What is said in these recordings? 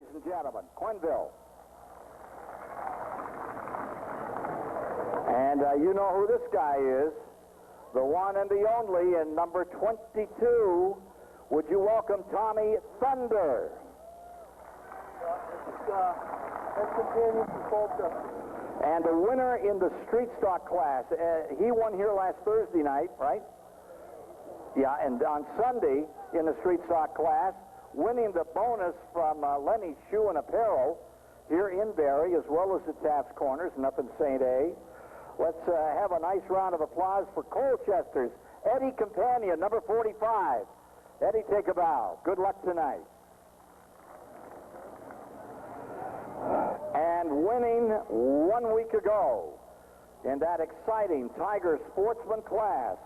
Ladies and gentlemen, Quenville. And you know who this guy is. The one and the only in number 22. Would you welcome Tommy Thunder? And the winner in the street stock class. He won here last Thursday night, right? Yeah, and on Sunday in the street stock class, winning the bonus from Lenny's Shoe and Apparel here in Barre, as well as the Taft's Corners and up in St. A. Let's have a nice round of applause for Colchester's Eddie Companion, number 45. Eddie, take a bow. Good luck tonight. And winning 1 week ago in that exciting Tiger Sportsman class,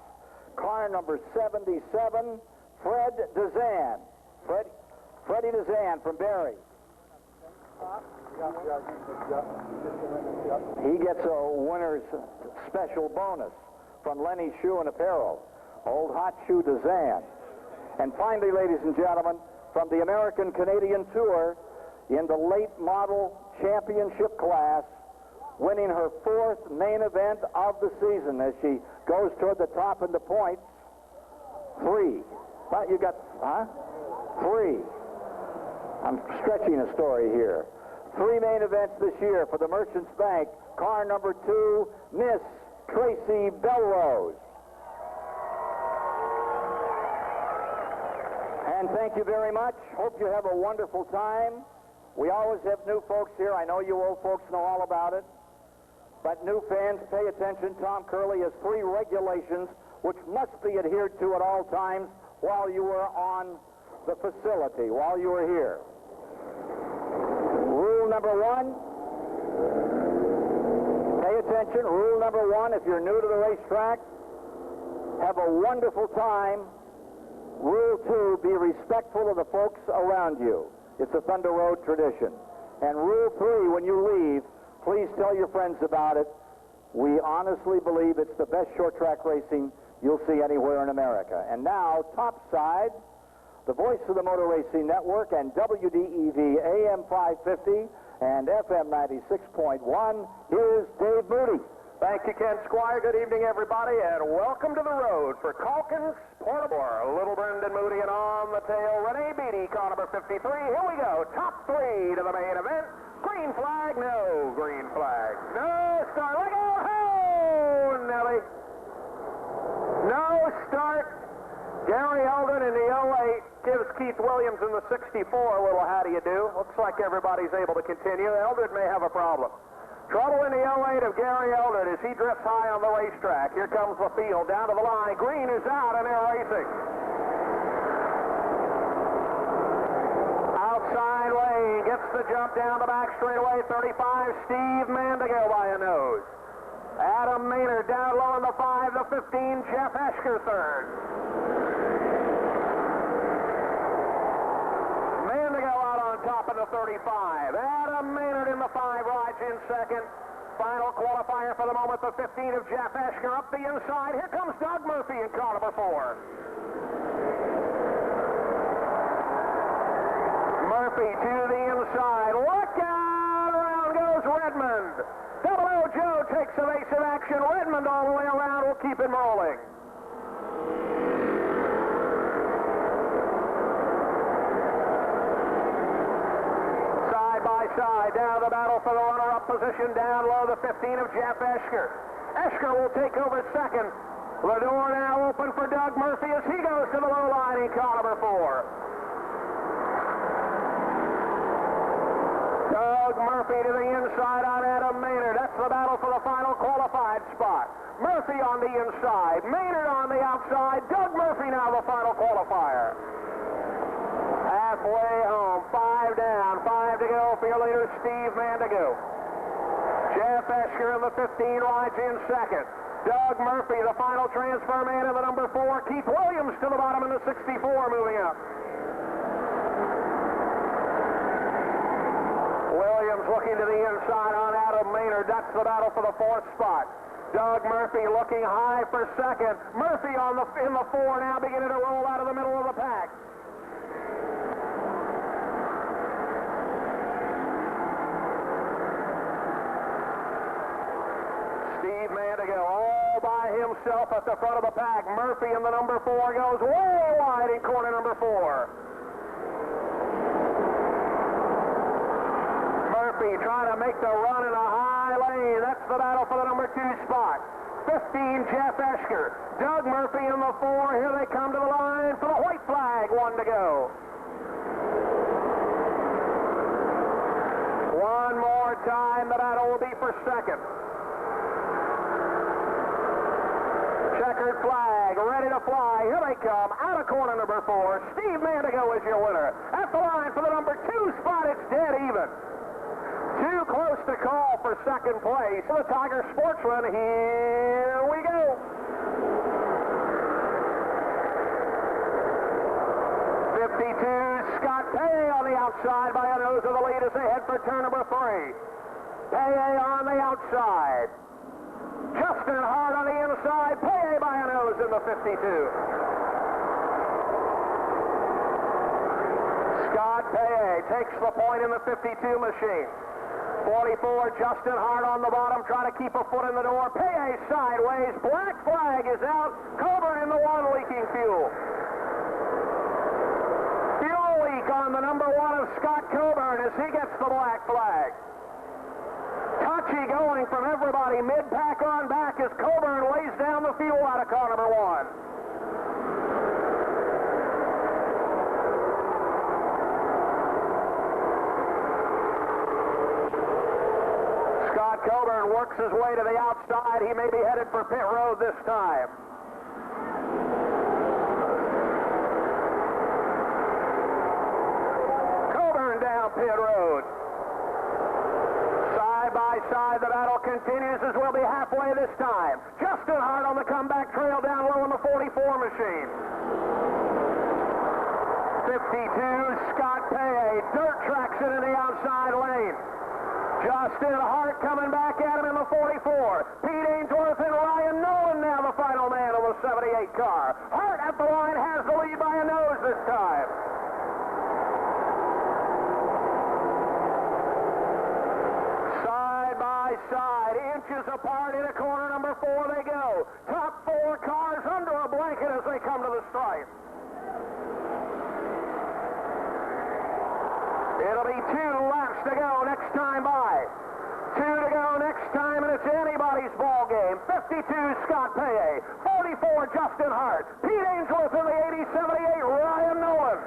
car number 77, Fred Dezan. Freddie Dezan from Barre. He gets a winner's special bonus from Lenny's Shoe and Apparel. Old Hot Shoe Dezan. And finally, ladies and gentlemen, from the American Canadian Tour in the late model championship class, winning her 4th main event of the season as she goes toward the top in the points. 3. Well, you got, 3. I'm stretching a story here. 3 main events this year for the Merchants Bank. Car number 2, Miss Tracy Belrose. And thank you very much. Hope you have a wonderful time. We always have new folks here. I know you old folks know all about it. But new fans, pay attention. Tom Curley has 3 regulations which must be adhered to at all times while you were on the facility, while you were here. Rule number 1, pay attention. Rule number 1, if you're new to the racetrack, have a wonderful time. Rule 2, be respectful of the folks around you. It's a Thunder Road tradition. And Rule 3, when you leave, please tell your friends about it. We honestly believe it's the best short track racing you'll see anywhere in America. And now, topside, the voice of the Motor Racing Network and WDEV AM 550 and FM 96.1, here's Dave Moody. Thank you, Ken Squire. Good evening, everybody, and welcome to the road for Calkins, Porta-Potty. Little Brendan Moody and on the tail, Renee Beatty, car number 53. Here we go. Top 3 to the main event. Green flag, no. Green flag, no. Start. Look out. Ho, Nelly. No start. Gary Eldred in the 08 gives Keith Williams in the 64 a little how do you do. Looks like everybody's able to continue. Eldred may have a problem. Trouble in the 08 of Gary Eldred as he drifts high on the racetrack. Here comes the field down to the line. Green is out and they're racing. Outside lane gets the jump down the back straightaway. 35, Steve Mandigo by a nose. Adam Maynard down low in the 5, the 15, Jeff Esker third. Mandigo out on top in the 35. Adam Maynard in the 5 rides in second. Final qualifier for the moment, the 15 of Jeff Esker up the inside. Here comes Doug Murphy in car number 4. Murphy to the inside. Look out! Around goes Redmond. Double O Joe takes evasive action. Redmond all the way around will keep him rolling. Side by side, down the battle for the runner-up position. Down low, the 15 of Jeff Esker. Esker will take over second. The door now open for Doug Murphy as he goes to the low line in car number 4. Doug Murphy to the inside on Adam Maynard. That's the battle for the final qualified spot. Murphy on the inside, Maynard on the outside. Doug Murphy now the final qualifier. Halfway home, 5 down, 5 to go. Field leader Steve Mandigo. Jeff Esker in the 15 rides in second. Doug Murphy, the final transfer man in the number 4. Keith Williams to the bottom in the 64, moving up. Williams looking to the inside on Adam Maynard. That's the battle for the 4th spot. Doug Murphy looking high for second. Murphy in the 4 now beginning to roll out of the middle of the pack. himself at the front of the pack. Murphy in the number 4 goes way wide in corner number 4. Murphy trying to make the run in a high lane. That's the battle for the number 2 spot. 15, Jeff Eschker. Doug Murphy in the 4. Here they come to the line for the white flag. 1 to go. One more time, the battle will be for second. Checkered flag, ready to fly. Here they come, out of corner number 4. Steve Mandigo is your winner. At the line for the number 2 spot, it's dead even. Too close to call for second place. The Tiger Sportsman, here we go. 52, Scott Pay on the outside by a nose of the lead as they head for turn number 3. Pay on the outside. Justin Hart on the inside. Pay by a nose in the 52. Scott Pay takes the point in the 52 machine. 44, Justin Hart on the bottom, trying to keep a foot in the door. Pay sideways. Black flag is out. Coburn in the 1 leaking fuel. Fuel leak on the number 1 of Scott Coburn as he gets the black flag. Touchy going from everybody, mid-pack on back as Coburn lays down the fuel out of car number 1. Scott Coburn works his way to the outside. He may be headed for pit road this time. Coburn down pit road. Side by side, the battle continues as we'll be halfway this time. Justin Hart on the comeback trail down low in the 44 machine. 52, Scott Pay. Dirt tracks it in the outside lane. Justin Hart coming back at him in the 44. Pete Ainsworth and Ryan Nolan now the final man of the 78 car. Hart at the line has the lead by a nose this time. Side by side, inches apart into corner number 4 they go. Top 4 cars under a blanket as they come to the stripe. It'll be 2 laps to go next time by. 2 to go next time, and it's anybody's ball game. 52, Scott Pay. 44, Justin Hart. Pete Ainsworth in the 80-78, Ryan Nolan.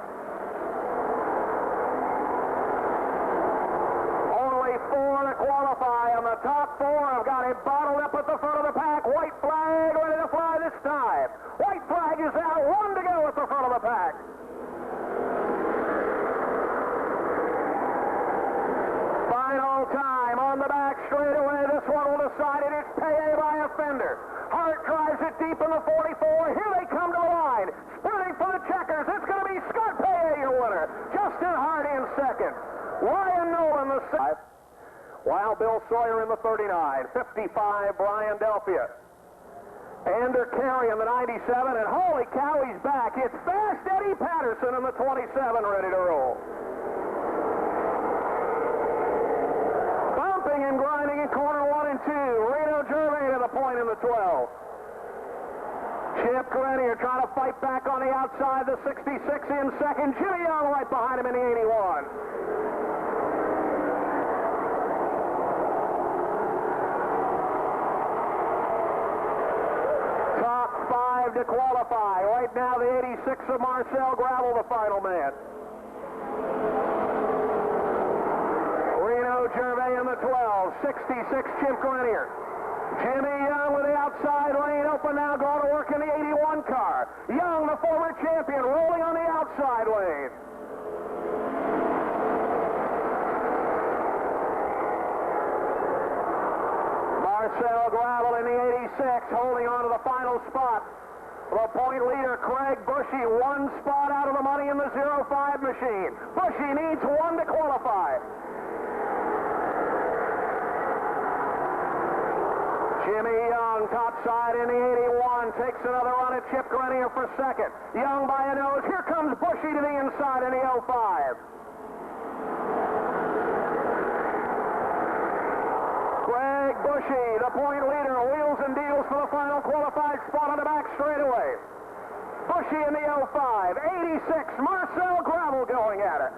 Only 4 to qualify, and the top 4 have got it bottled up at the front of the pack. White flag ready to fly this time. White flag is out. 1 to go at the front of the pack. Final time on the back straightaway. This one will decide it. It's Pay by a fender. Hart drives it deep in the 44. Here they come to the line. Sprinting for the checkers. It's going to be Scott Pay, your winner. Justin Hart in second. Ryan Nolan the 6th. While Bill Sawyer in the 39. 55, Brian Delphia. Ander Carey in the 97. And holy cow, he's back. It's Fast Eddie Patterson in the 27 ready to roll. And grinding in corner 1 and 2. Reno Gervais to the point in the 12. Chip Grenier trying to fight back on the outside. The 66 in second. Jimmy Young right behind him in the 81. Top 5 to qualify. Right now the 86 of Marcel Gravel, the final man. Gervais in the 12, 66, Chip Grenier. Jimmy Young with the outside lane open now, going to work in the 81 car. Young, the former champion, rolling on the outside lane. Marcel Gravel in the 86, holding on to the final spot. The point leader, Craig Bushy, 1 spot out of the money in the 05 machine. Bushy needs 1 to qualify. Jimmy Young, top side in the 81, takes another run at Chip Grenier for second. Young by a nose. Here comes Bushy to the inside in the 05. Craig Bushy, the point leader, wheels and deals for the final qualified spot on the back straightaway. Bushy in the 05, 86, Marcel Gravel going at it.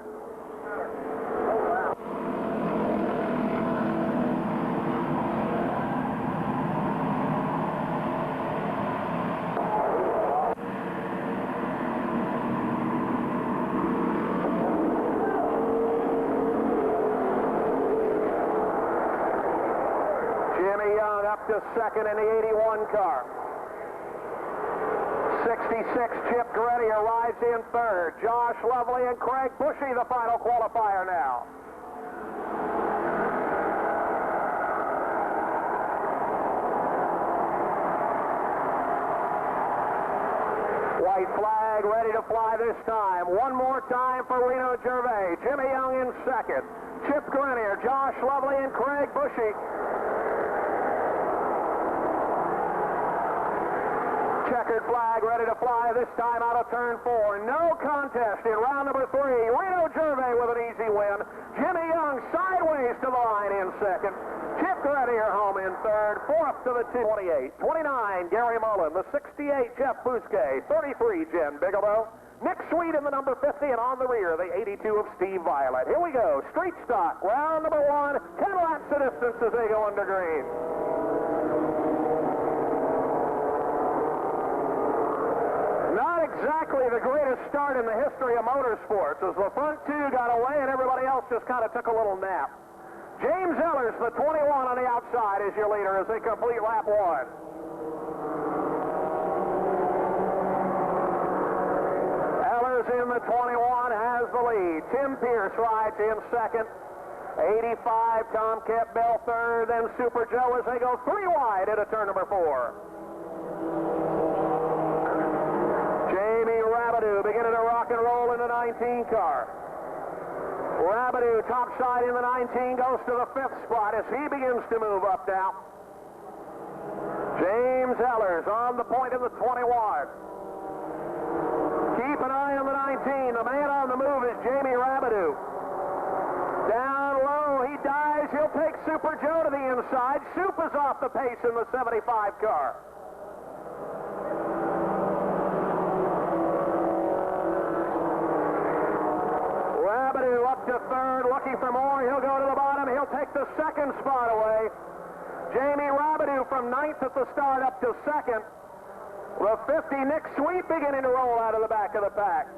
Jimmy Young up to second in the 81 car. 66, Chip Grande arrives in third. Josh Lovely and Craig Bushy, the final qualifier now. White flag ready to fly this time. One more time for Reno Gervais. Jimmy Young in second. Chip Grande, Josh Lovely, and Craig Bushy. Checkered flag ready to fly this time out of turn 4. No contest in round number 3. Reno Gervais with an easy win. Jimmy Young sideways to the line in second. Chip Grande home in third. Fourth to the 28. 29, Gary Mullen. The 68, Jeff Bousquet. 33, Jen Bigelow. Nick Sweet in the number 50, and on the rear, the 82 of Steve Violet. Here we go. Street stock. Round number 1. 10 laps of distance as they go under green. Exactly the greatest start in the history of motorsports, as the front two got away and everybody else just kind of took a little nap. James Ellers, the 21 on the outside, is your leader as they complete lap 1. Ellers in the 21 has the lead. Tim Pierce rides in second. 85, Tom Campbell third, then Super Joe as they go 3 wide into turn number 4. Rabideau beginning to rock and roll in the 19 car. Rabideau topside in the 19 goes to the 5th spot as he begins to move up now. James Ellers on the point in the 21. Keep an eye on the 19. The man on the move is Jamie Rabideau. Down low, he dives. He'll take Super Joe to the inside. Soup is off the pace in the 75 car. Rabideau up to third, looking for more. He'll go to the bottom. He'll take the 2nd spot away. Jamie Rabideau from 9th at the start up to 2nd. The 50, Nick Sweet beginning to roll out of the back of the pack.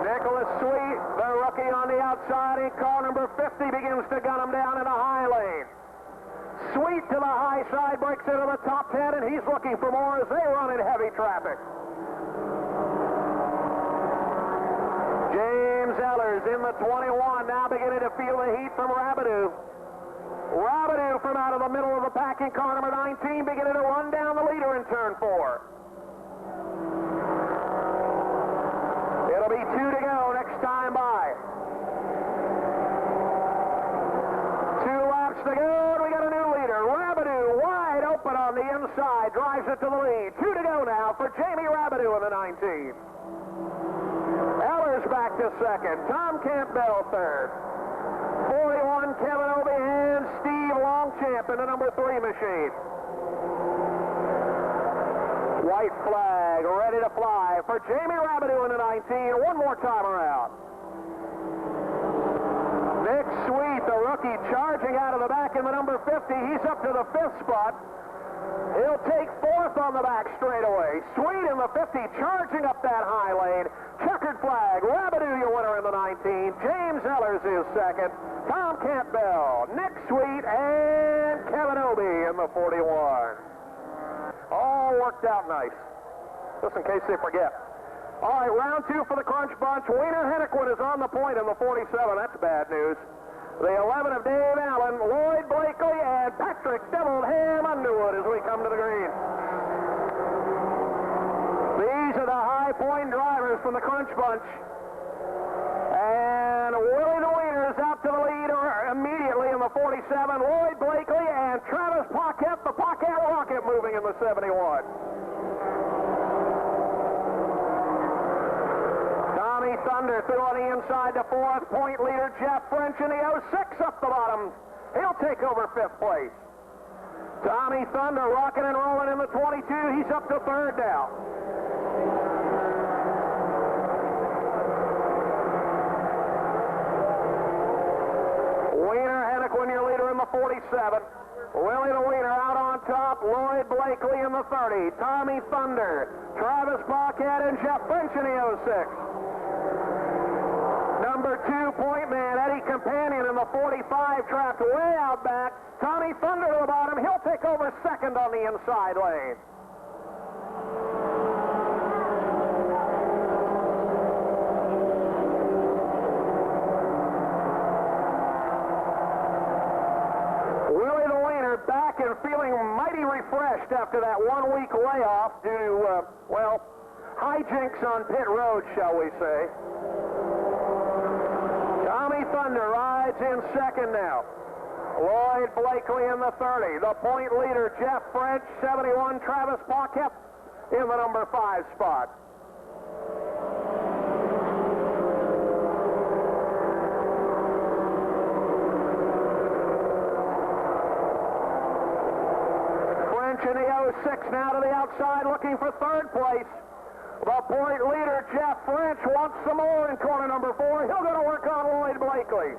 Nicholas Sweet, the rookie on the outside in car number 50, begins to gun him down in the high lane. Sweet to the high side, breaks into the top 10, and he's looking for more as they run in heavy traffic. James Ellers in the 21, now beginning to feel the heat from Rabideau. Rabideau from out of the middle of the pack in car number 19, beginning to run down the leader in turn 4. It'll be 2 to go next time by. 2 laps to go. On the inside, drives it to the lead. 2 to go now for Jamie Rabideau in the 19. Ellers back to second. Tom Campbell third. 41, Kevin Obie and Steve Longchamp in the number 3 machine. White flag ready to fly for Jamie Rabideau in the 19. One more time around. Nick Sweet, the rookie, charging out of the back in the number 50. He's up to the 5th spot. He'll take 4th on the back straightaway. Sweet in the 50, charging up that high lane. Checkered flag. Rabideau, your winner in the 19. James Ellers is second. Tom Campbell, Nick Sweet, and Kevin Obie in the 41. All worked out nice. Just in case they forget. All right, round 2 for the Crunch Bunch. Wiener Hennequin is on the point in the 47. That's bad news. The 11 of Dave Allen, Lloyd Blakely, and Patrick Deviled Ham Underwood as we come to the green. These are the high point drivers from the Crunch Bunch. And Willie the Wiener is out to the lead immediately in the 47. Lloyd Blakely and Travis Paquette, the Paquette Rocket, moving in the 71. Tommy Thunder through on the inside to fourth. Point leader Jeff French in the 06 up the bottom. He'll take over fifth place. Tommy Thunder rocking and rolling in the 22. He's up to third now. Wiener Hennequin, your leader in the 47. Willie the Wiener out on top. Lloyd Blakely in the 30. Tommy Thunder, Travis Paquette, and Jeff French in the 06. Number 2 point man, Eddie Companion in the 45, trapped way out back. Tommy Thunder to the bottom. He'll take over second on the inside lane. Willie the Wiener back and feeling mighty refreshed after that 1 week layoff due to, well, hijinks on pit road, shall we say. Tommy Thunder rides in second now. Lloyd Blakely in the 30. The point leader, Jeff French, 71. Travis Paquette in the number 5 spot. French in the 06 now to the outside looking for third place. The point leader, Jeff French, wants some more in corner number 4. He'll go to work on Lloyd Blakely.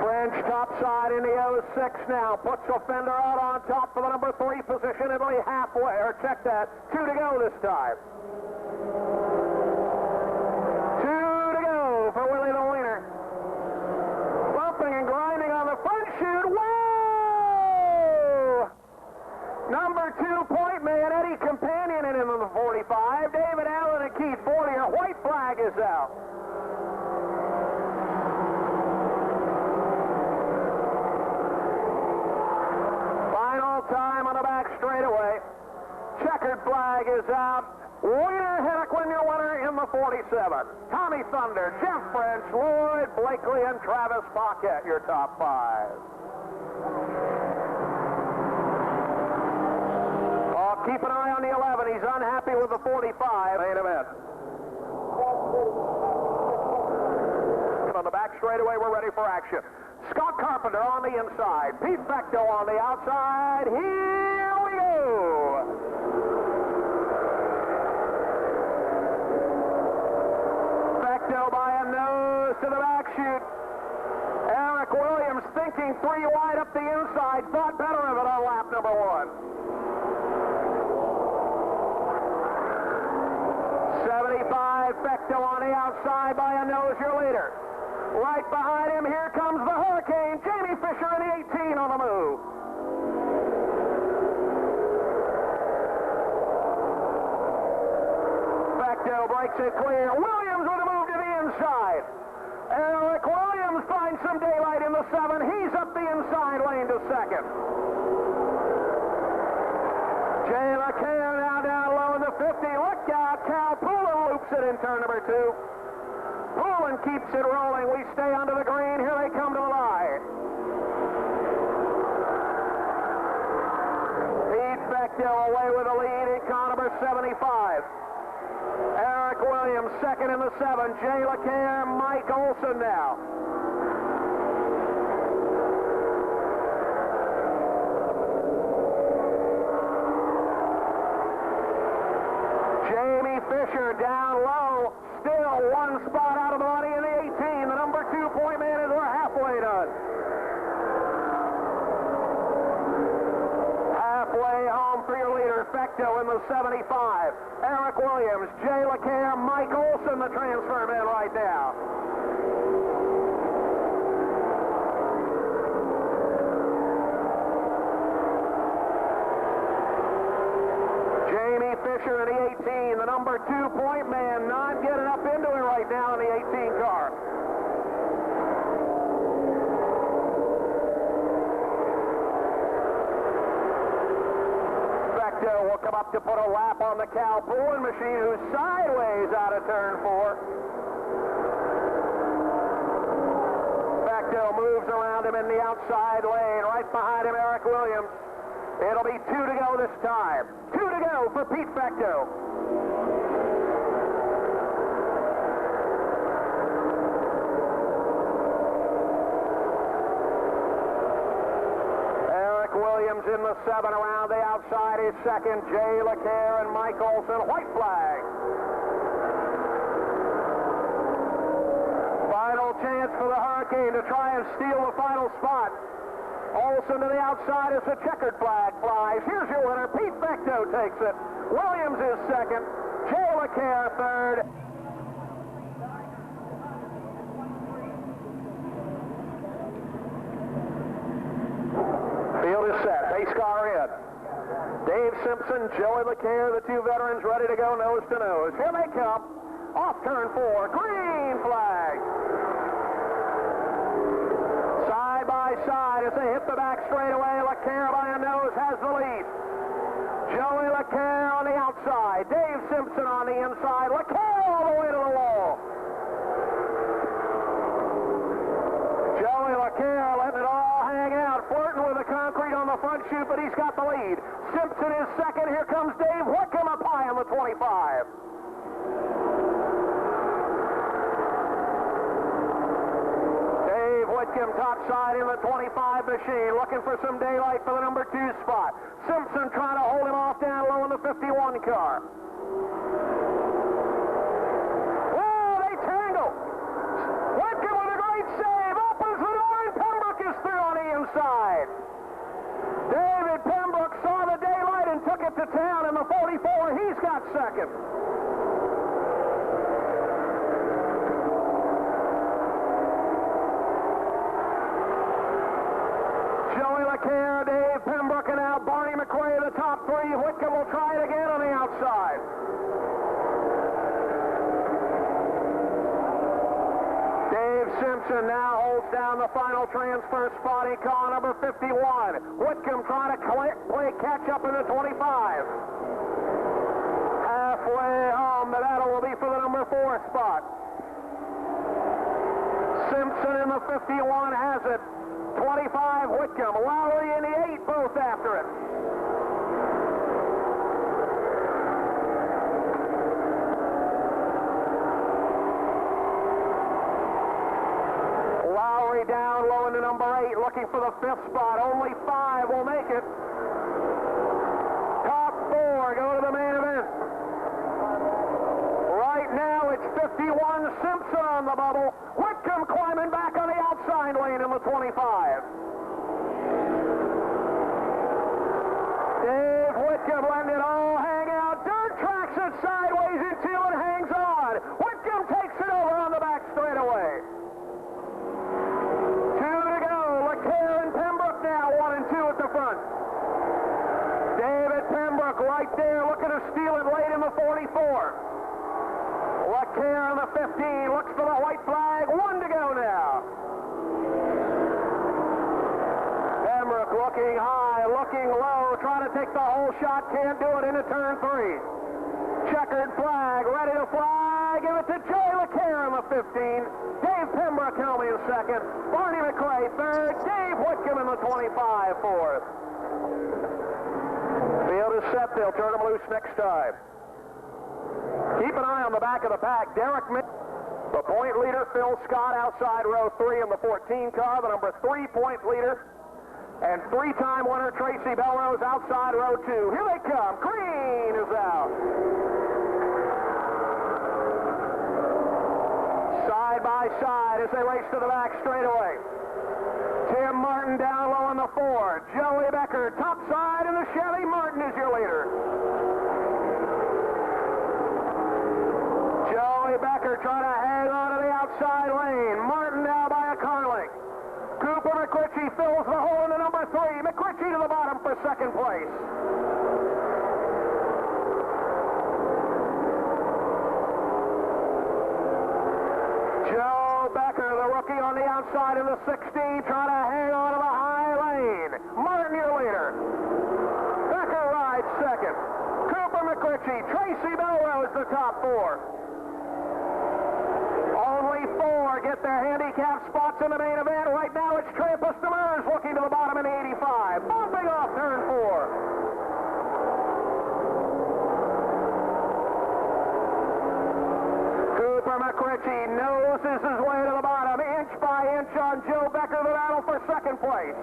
French topside in the 06 now. Puts a fender out on top for the number 3 position. It'll be halfway, or check that. 2 to go this time. 2 to go for Willie the Wiener. Bumping and grinding on the front chute. Whoa! Number 2 point man, Eddie Companion in the 45. David Allen and Keith Fortier. White flag is out. Final time on the back straightaway. Checkered flag is out. Wiener Hennequin, your winner in the 47. Tommy Thunder, Jeff French, Lloyd Blakely, and Travis Paquette, your top 5. Keep an eye on the 11. He's unhappy with the 45. Main event. On the back straightaway, we're ready for action. Scott Carpenter on the inside. Pete Bechtel on the outside. Here we go. Bechtel by a nose to the back chute. Eric Williams thinking 3 wide up the inside. Thought better of it on lap number 1. 75, Bechtel on the outside by a nose, your leader. Right behind him, here comes the Hurricane. Jamie Fisher in the 18 on the move. Bechtel breaks it clear. Williams with a move to the inside. Eric Williams finds some daylight in the 7. He's up the inside lane to second. Jay LaCare now down low in the 50. Look out, Cal Poulin loops it in turn number 2. Poulin keeps it rolling. We stay under the green. Here they come to the line. Pete Bechtel away with the lead in car number 75. Eric Williams second in the 7. Jay LaCare, Mike Olson now. Jamie Fisher down low, still 1 spot out of the money in the 18. The number 2 point man is we're halfway done. Halfway home for your leader, Bechtel in the 75. Eric Williams, Jay LaCare, Mike Olson, the transfer man right now. Jamie Fisher in the 18, the number 2 point man, not getting up into it right now in the 18 car. Bechtel will come up to put a lap on the Cal Poulin machine, who's sideways out of turn 4. Bechtel moves around him in the outside lane. Right behind him, Eric Williams. It'll be 2 to go this time. 2 to go for Pete Fecto. Eric Williams in the 7 around the outside is second. Jay LeCaire and Mike Olson. White flag. Final chance for the Hurricane to try and steal the final spot. Olson to the outside as the checkered flag flies. Here's your winner. Pete Fecto takes it. Williams is second. Jay LeCaire third. Field is set. Pace car in. Dave Simpson, Joey LeCaire, the two veterans ready to go nose to nose. Here they come. Off turn 4. Green flag. Side by side as they hit the back straightaway. LeCaire by a nose has the lead. Joey LeCaire on the outside. Dave Simpson on the inside. LeCaire all the way to the wall. Joey LeCaire letting it all hang out, flirting with the concrete on the front chute, but he's got the lead. Simpson is second. Here comes Dave Whitcomb up high on the 25. Whitcomb topside in the 25 machine, looking for some daylight for the number 2 spot. Simpson trying to hold him off down low in the 51 car. Oh, they tangle. Whitcomb with a great save, opens the door, and Pembroke is through on the inside. David Pembroke saw the daylight and took it to town in the 44. He's got second. LeCaire, Dave Pembroke, and now Barney McRae, the top 3. Whitcomb will try it again on the outside. Dave Simpson now holds down the final transfer spot in car number 51. Whitcomb trying to play catch up in the 25. Halfway home, the battle will be for the number 4 spot. Simpson in the 51 has it. 25, Whitcomb. Lowry in the 8, both after it. Lowry down low into number 8, looking for the 5th spot. Only 5 will make it. Top 4 go to the main event. Right now it's 51, Simpson on the bubble. Whitcomb climbing back on the outside lane in the 25. Dave Whitcomb letting it all hang out. Dirt tracks it sideways in 2 and hangs on. Whitcomb takes it over on the back straightaway. 2 to go. LeCaire and Pembroke now 1 and 2 at the front. David Pembroke right there looking to steal it late in the 44. LeCaire on the 15, looks for the white flag, 1 to go now. Pembroke looking high, looking low, trying to take the whole shot, can't do it into turn 3. Checkered flag, ready to fly, give it to Joey LeCaire on the 15. Dave Pembroke home in second, Barney McRae third, Dave Whitcomb in the 25 fourth. Field is set, they'll turn them loose next time. Keep an eye on the back of the pack. Derek Mick, the point leader, Phil Scott outside row 3 in the 14 car, the number 3-point leader, and 3-time winner Tracy Belrose outside row 2. Here they come. Green is out. Side by side as they race to the back straightaway. Tim Martin down low in the 4. Joey Becker top side in the Chevy. Martin is your leader. Joey Becker trying to hang on to the outside lane. Martin now by a car length. Cooper McRitchie fills the hole in the number 3. McRitchie to the bottom for second place. Joe Becker, the rookie on the outside in the 16, trying to hang on to the high lane. Martin, your leader. Becker rides second. Cooper McRitchie, Tracy Belrose, the top 4. Only 4 get their handicap spots in the main event. Right now it's Trampus Demers looking to the bottom in the 85. Bumping off turn 4. McRitchie noses his way to the bottom, inch by inch on Joe Becker, the battle for second place.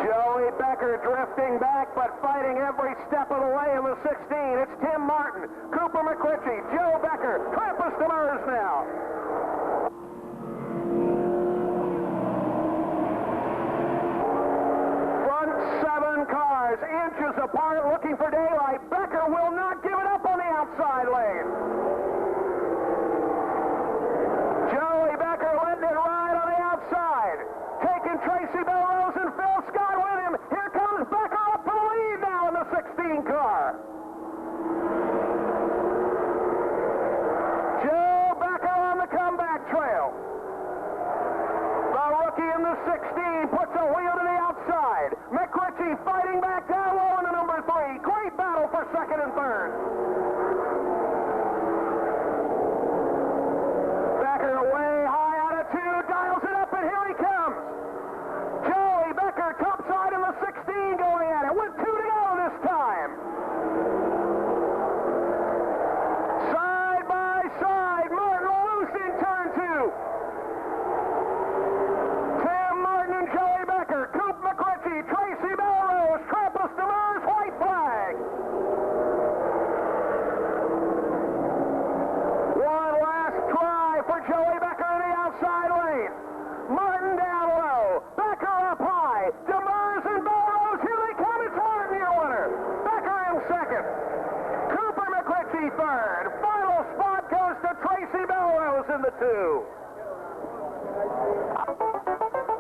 Joey Becker drifting back, but fighting every step of the way in the 16. It's Tim Martin, Cooper McRitchie, Joe Becker, Trappist Demers now. Front 7 cars, inches apart, looking for daylight. Becker will not give it up on the outside lane. Joey Becker letting it ride on the outside. Taking Tracy Belrose and Phil Scott with him. Here comes Becker up to the lead now in the 16 car. Joe Becker on the comeback trail. The rookie in the 16 puts a wheel to the outside. McRitchie fighting back down low in the number 3. Great battle for second and third. Becker way high out of 2, dials it up, and here he comes. Joey Becker, topside in the 16 going at it. With 2 to go this time. Side by side, Martin loose in turn 2. Tim Martin and Joey Becker, Coop McRitchie, Tracy Belrose, Trappist Demers, white flag. One last try for Joey Becker in the outside lane. Martin down low, Becker up high, Demers and Belrose, here they come, it's Martin, your winner. Becker in second, Cooper McRitchie third. Final spot goes to Tracy Belrose in the 2.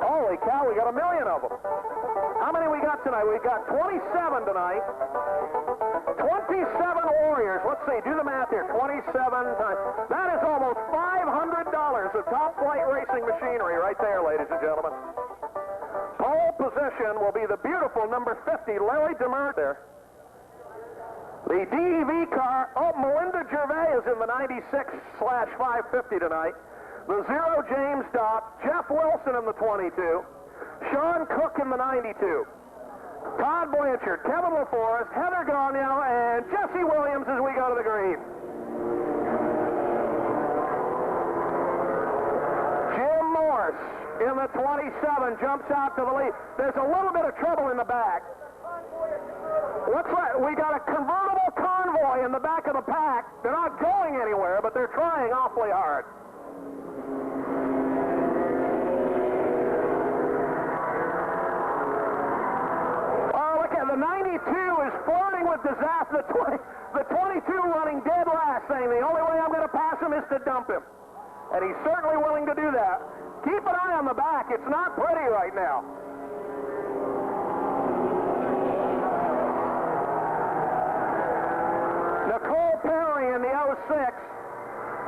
Holy cow, we got 1 million of them. How many we got tonight? We got 27 tonight. 27 Warriors. Let's see, do the math here. 27 times. That is almost $500 of top flight racing machinery right there, ladies and gentlemen. Pole position will be the beautiful number 50, Larry Demers there. The DEV car, Melinda Gervais is in the 96/550 tonight. The 0 James Dopp, Jeff Wilson in the 22, Sean Cook in the 92. Todd Blanchard, Kevin LaForest, Heather Gagnon, and Jesse Williams as we go to the green. Jim Morse in the 27 jumps out to the lead. There's a little bit of trouble in the back. Looks like we got a convertible convoy in the back of the pack. They're not going anywhere, but they're trying awfully hard. The 92 is flirting with disaster. The 22 running dead last, saying the only way I'm going to pass him is to dump him. And he's certainly willing to do that. Keep an eye on the back. It's not pretty right now. Nicole Perry in the 06.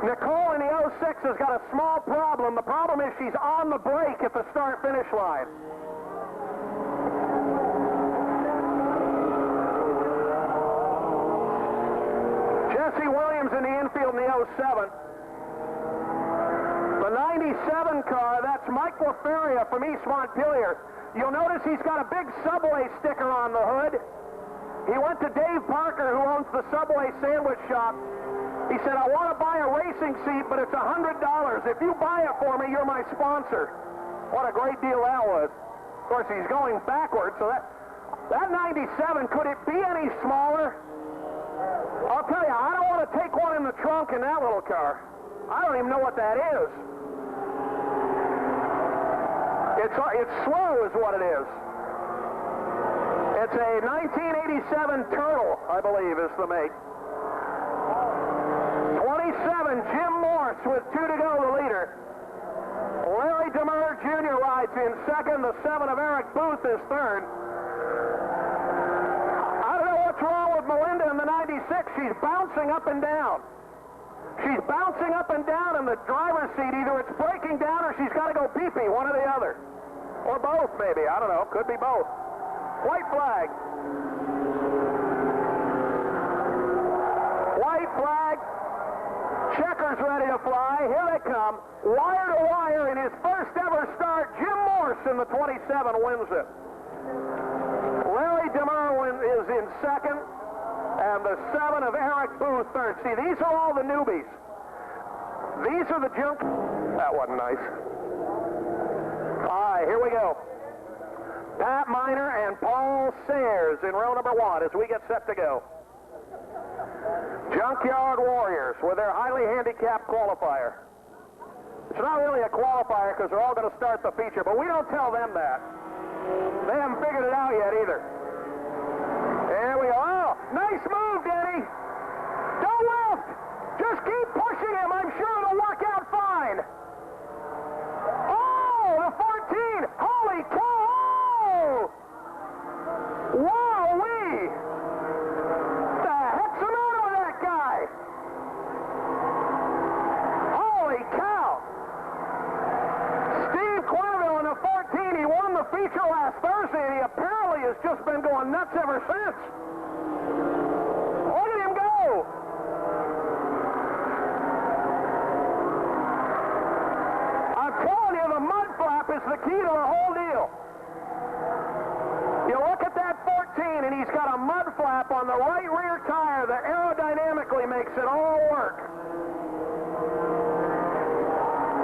Nicole in the 06 has got a small problem. The problem is she's on the brake at the start-finish line. Jesse Williams in the infield in the 07. The 97 car, that's Mike LaFeria from East Montpelier. You'll notice he's got a big Subway sticker on the hood. He went to Dave Parker, who owns the Subway sandwich shop. He said, I want to buy a racing seat, but it's $100. If you buy it for me, you're my sponsor. What a great deal that was. Of course, he's going backwards, so that 97, could it be any smaller? I'll tell you, I don't want to take one in the trunk in that little car. I don't even know what that is. It's slow is what it is. It's a 1987 Turtle, I believe, is the make. 27, Jim Morse with 2 to go, the leader. Larry Demers Jr. rides in second. The 7 of Eric Booth is third. I don't know what's wrong with Melinda in the 96. She's bouncing up and down. She's bouncing up and down in the driver's seat. Either it's breaking down or she's got to go pee-pee, one or the other. Or both, maybe. I don't know. Could be both. White flag. White flag. Checkers ready to fly. Here they come. Wire to wire in his first ever start. Jim Morse in the 27 wins it. Larry Demers is is in second, and the 7 of Eric Booth third. See, these are all the newbies. These are the junk. That wasn't nice. All right, here we go. Pat Miner and Paul Sayers in row number 1 as we get set to go. Junkyard Warriors with their highly handicapped qualifier. It's not really a qualifier because they're all going to start the feature, but we don't tell them that. They haven't figured it out yet either. There we go. Oh, nice move, Denny. Don't lift. Just keep pushing him. I'm sure it'll work out fine. Oh, the 14. Holy cow. Wow-wee. The heck's the matter with that guy? Holy cow. Steve Quenneville in the 14. He won the feature last Thursday, and he apparently has just been going nuts ever since. Look at him go. I'm telling you, the mud flap is the key to the whole deal. You look at that 14, and he's got a mud flap on the right rear tire that aerodynamically makes it all work.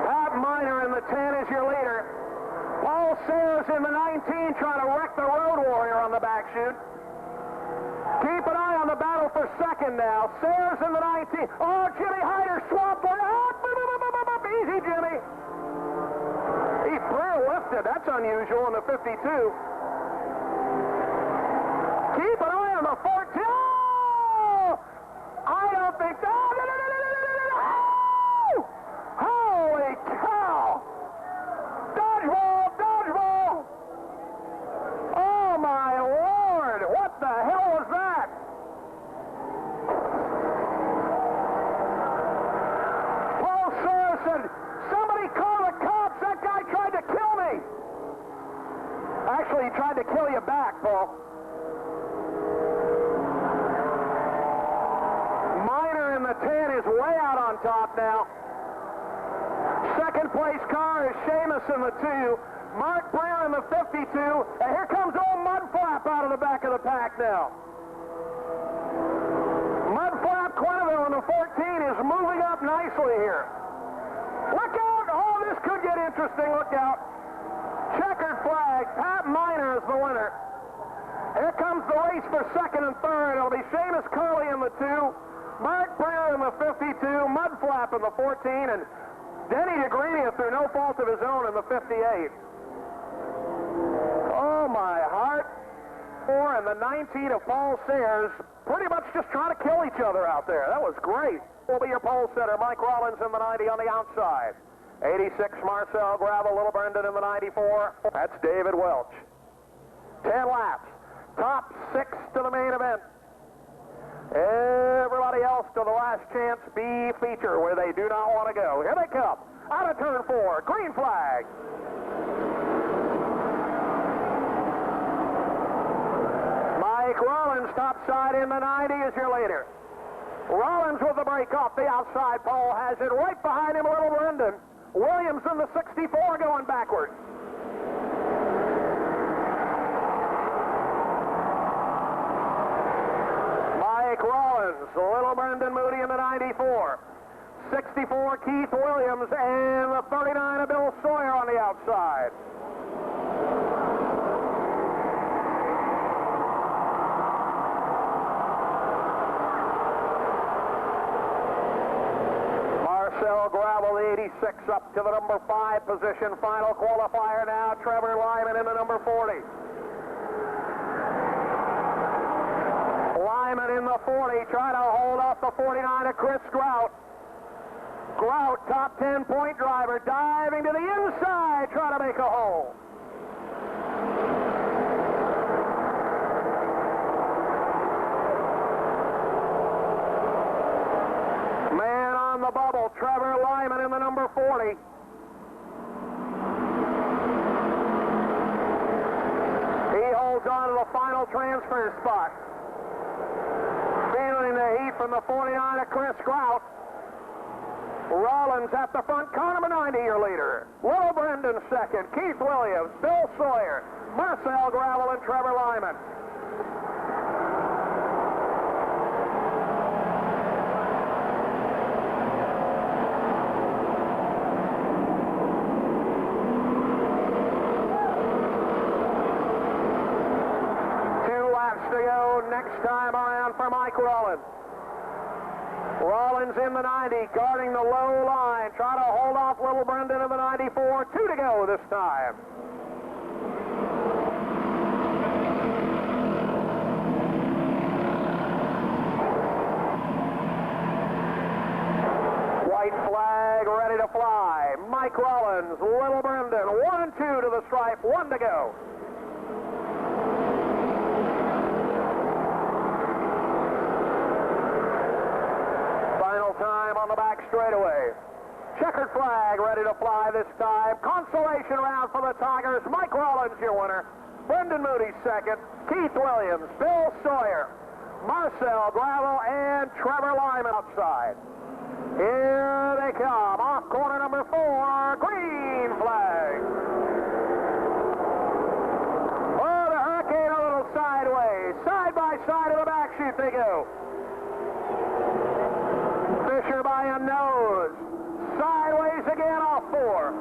Pat Miner in the 10 is your leader. Paul Sayers in the 19 trying to wreck the Road Warrior on the back chute. Keep an eye on the battle for second now. Sayers in the 19. Oh, Jimmy Hyder swapped one. Oh, easy, Jimmy. He Prix lifted. That's unusual in the 52. Keep an eye on the 14. Oh! I don't think so. Oh! Holy cow! Dodgeball! Dodgeball! Oh, my Lord! What the hell was that? Paul Sayers said, somebody call the cops. That guy tried to kill me. Actually, he tried to kill you back, Paul. Miner in the 10 is way out on top now. Second place car is Seamus in the 2. Mark Barre in the 52. And here comes old Mudflap out of the back of the pack now. Mudflap Quenneville in the 14 is moving up nicely here. Look out! Oh, this could get interesting. Look out. Checkered flag. Pat Miner is the winner. Here comes the race for second and third. It'll be Seamus Curley in the 2, Mark Barre in the 52, Mudflap in the 14, and Denny DeGrania through no fault of his own in the 58. Oh, my heart. 4 and the 19 of Paul Sayers pretty much just trying to kill each other out there. That was great. Will be your pole setter, Mike Rollins in the 90 on the outside. 86, Marcel Gravel, Little Brendan in the 94. That's David Welch. 10 laps. Top 6 to the main event. Everybody else to the last chance B feature where they do not want to go. Here they come. Out of turn 4. Green flag. Mike Rollins, top side in the 90 is your leader. Rollins with the break off the outside. Paul has it right behind him, Little Brendan. Williams in the 64 going backwards. Mike Rollins, Little Brendan Moody in the 94. 64 Keith Williams and the 39 of Bill Sawyer on the outside. Marcel Gravel, the 86, up to the number 5 position. Final qualifier now, Trevor Lyman in the number 40. Lyman in the 40, trying to hold off the 49 of Chris Grout. Grout, top 10-point driver, diving to the inside, trying to make a hole. Man on the bubble, Trevor Lyman in the number 40. He holds on to the final transfer spot. Feeling the heat from the 49 of Chris Grout. Rollins at the front, car number 90, your leader. Little Brendan second, Keith Williams, Bill Sawyer, Marcel Gravel, and Trevor Lyman. next time around for Mike Rollins. Rollins in the 90, guarding the low line, trying to hold off Little Brendan in the 94. 2 to go this time. White flag ready to fly. Mike Rollins, Little Brendan, 1 and 2 to the stripe, 1 to go. Final time on the back straightaway. Checkered flag ready to fly this time. Consolation round for the Tigers. Mike Rollins, your winner. Brendan Moody second. Keith Williams, Bill Sawyer, Marcel Gravel, and Trevor Lyman outside. Here they come. Off corner number 4, green flag. Oh, the Hurricane a little sideways. Side by side of the back chute they go. Fisher by a nose. Sideways again off 4.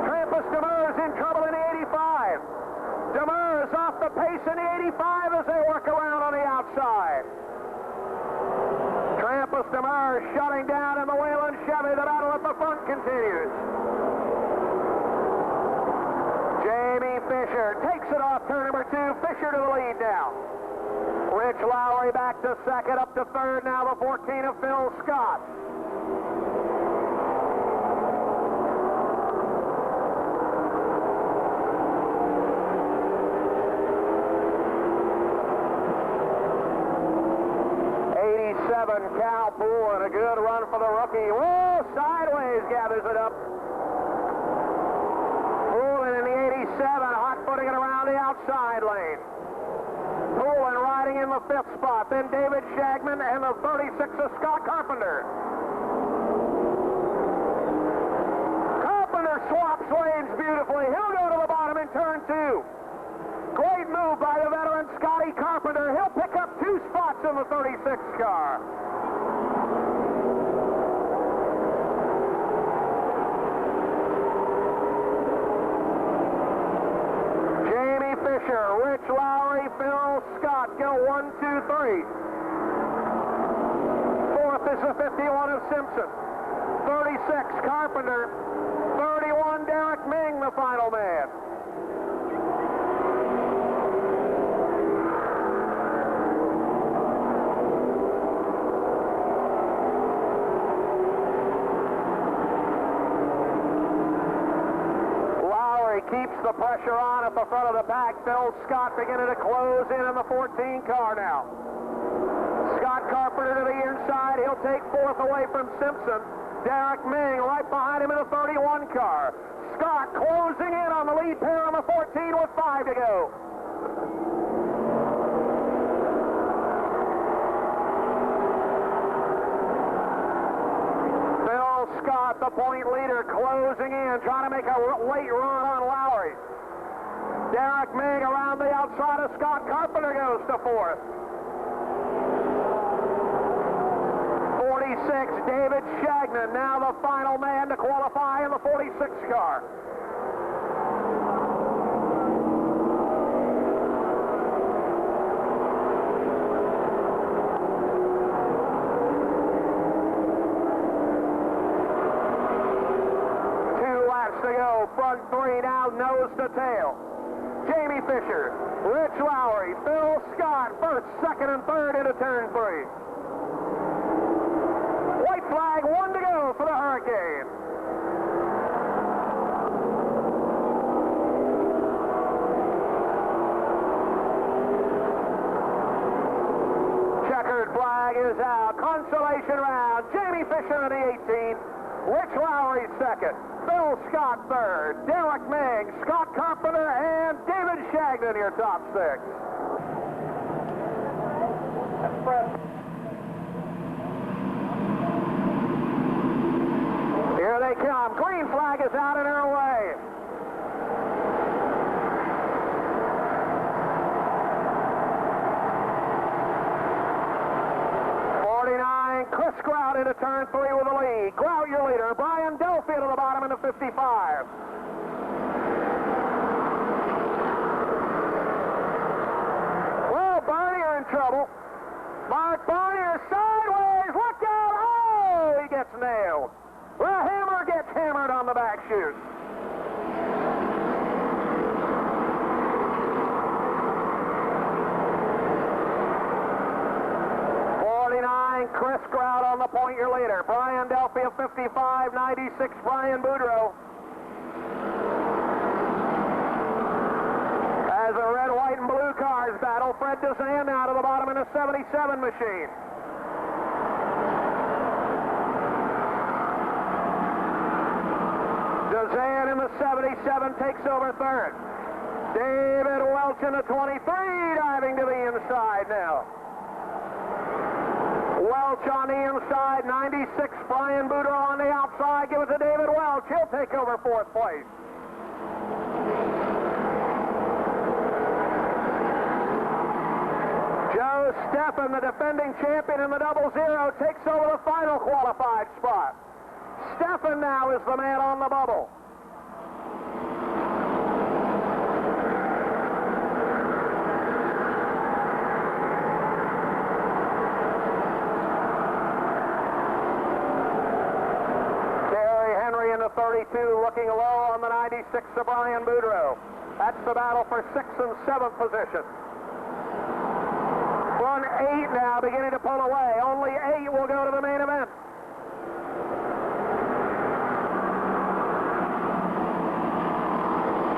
Trampus Demers in trouble in the 85. Demers off the pace in the 85 as they work around on the outside. Trampus Demers shutting down in the Wayland Chevy. The battle at the front continues. Jamie Fisher takes it off turn number 2. Fisher to the lead now. Rich Lowry back to second, up to third now, the 14 of Phil Scott. Cal Poole, and a good run for the rookie. Whoa, sideways gathers it up. Poole in the 87, hot-footing it around the outside lane. Poole riding in the 5th spot. Then David Shagman and the 36 of Scott Carpenter. Carpenter swaps lanes beautifully. He'll go to the bottom in turn 2. Great move by the veteran Scotty Carpenter. He'll pick up 2 spots in the 36 car. Jamie Fisher, Rich Lowry, Phil Scott go 1, 2, 3. 4th is the 51 of Simpson. 36 Carpenter. 31 Derek Ming, the final man. Keeps the pressure on at the front of the pack. Phil Scott beginning to close in the 14 car now. Scott Carpenter to the inside. He'll take 4th away from Simpson. Derek Ming right behind him in the 31 car. Scott closing in on the lead pair on the 14 with 5 to go. Scott, the point leader, closing in, trying to make a late run on Lowry. Derek Ming around the outside of Scott Carpenter goes to 4th. 46, David Shagman, now the final man to qualify in the 46 car. To go, front 3 now, nose to tail. Jamie Fisher, Rich Lowry, Phil Scott, 1st, 2nd, and 3rd into turn 3. White flag, 1 to go for the Hurricane. Checkered flag is out. Consolation round. Jamie Fisher in the 18. Rich Lowry 2nd. Phil Scott 3rd, Derek Ming, Scott Carpenter, and David Shagman, your top 6. Here they come. Green flag is out and her way. Chris Grout into turn 3 with the lead. Grout your leader. Brian Delphi to the bottom into 55. Well, Barney, you're in in trouble. Mark Barre sideways. Look out. Oh, he gets nailed. The hammer gets hammered on the back chute. Chris Grande on the point, your leader. Brian Delphi of 55, 96, Brian Boudreau. As the red, white, and blue cars battle, Fred Dezan now to the bottom in a 77 machine. Dezan in the 77 takes over third. David Welch in the 23, diving to the inside now. Welch on the inside, 96. Brian Boudreau on the outside. Give it to David Welch. He'll take over fourth place. Joe Steffen, the defending champion in the 00, takes over the final qualified spot. Steffen now is the man on the bubble. In the 32, looking low on the 96 of Brian Boudreau. That's the battle for 6th and 7th position. Front 8 now beginning to pull away. Only 8 will go to the main event.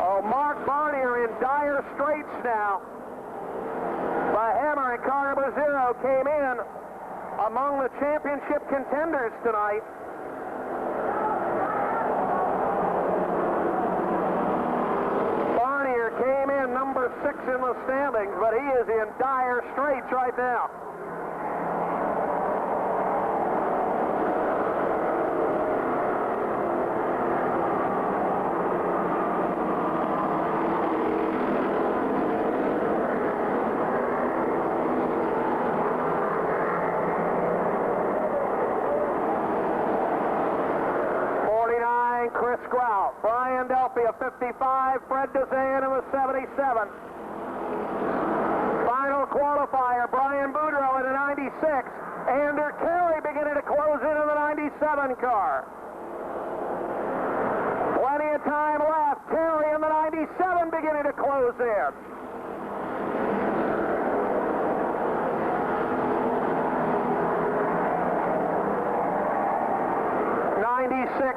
Oh, Mark Barnier in dire straits now. The hammer and car number 0 came in among the championship contenders tonight. Came in number 6 in the standings, but he is in dire straits right now. Chris Grande, Brian Delphi of 55, Fred Dezan in the 77. Final qualifier, Brian Boudreau in the 96. Andrew Carey beginning to close in the 97 car. Plenty of time left. Carey in the 97 beginning to close in.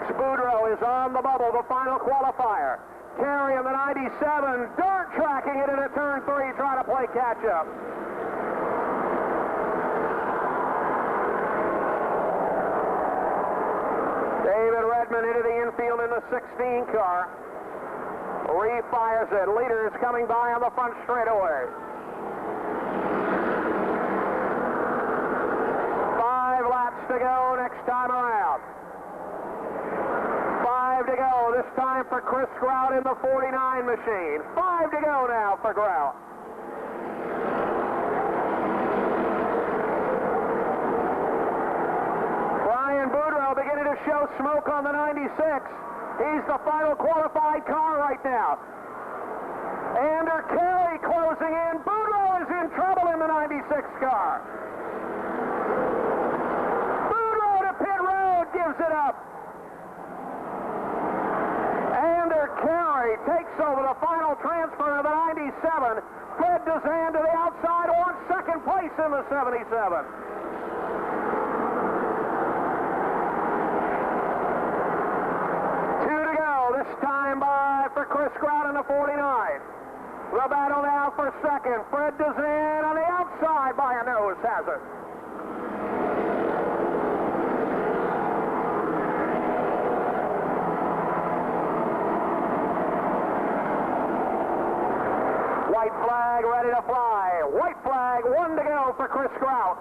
Boudreau is on the bubble, the final qualifier. Carey in the 97, dirt tracking it into turn 3, trying to play catch-up. David Redmond into the infield in the 16 car. Refires it. Leader is coming by on the front straightaway. 5 laps to go next time around. 5 to go, this time for Chris Grande in the 49 machine. 5 to go now for Grande. Brian Boudreau beginning to show smoke on the 96. He's the final qualified car right now. Andrew Carey closing in. Boudreau is in trouble in the 96 car. Boudreau to pit road, gives it up. Carey takes over the final transfer of the 97. Fred Dezan to the outside, wants second place in the 77. 2 to go, this time by for Chris Grande in the 49. The battle now for second. Fred Dezan on the outside by a nose hazard. White flag ready to fly. White flag, 1 to go for Chris Grande.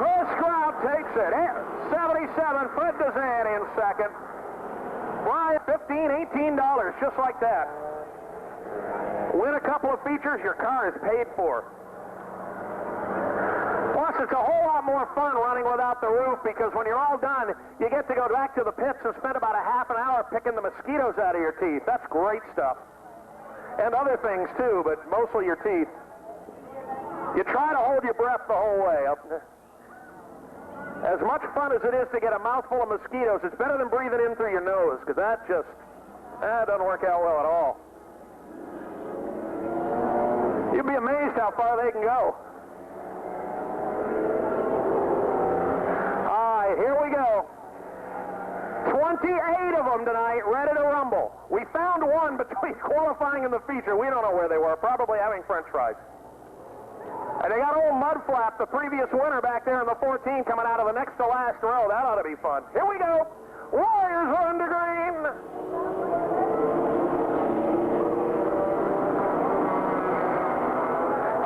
Chris Grande takes it. 77, Fred Dezan in second. Brian, $15, $18, just like that. Win a couple of features, your car is paid for. it's a whole lot more fun running without the roof because when you're all done, you get to go back to the pits and spend about a half an hour picking the mosquitoes out of your teeth. That's great stuff. And other things too, but mostly your teeth. You try to hold your breath the whole way. As much fun as it is to get a mouthful of mosquitoes, it's better than breathing in through your nose because that doesn't work out well at all. You'd be amazed how far they can go. Here we go. 28 of them tonight, ready to rumble. We found one between qualifying and the feature. We don't know where they were, probably having French fries. And they got old Mudflap, the previous winner back there in the 14, coming out of the next to last row. That ought to be fun. Here we go. Warriors are under green.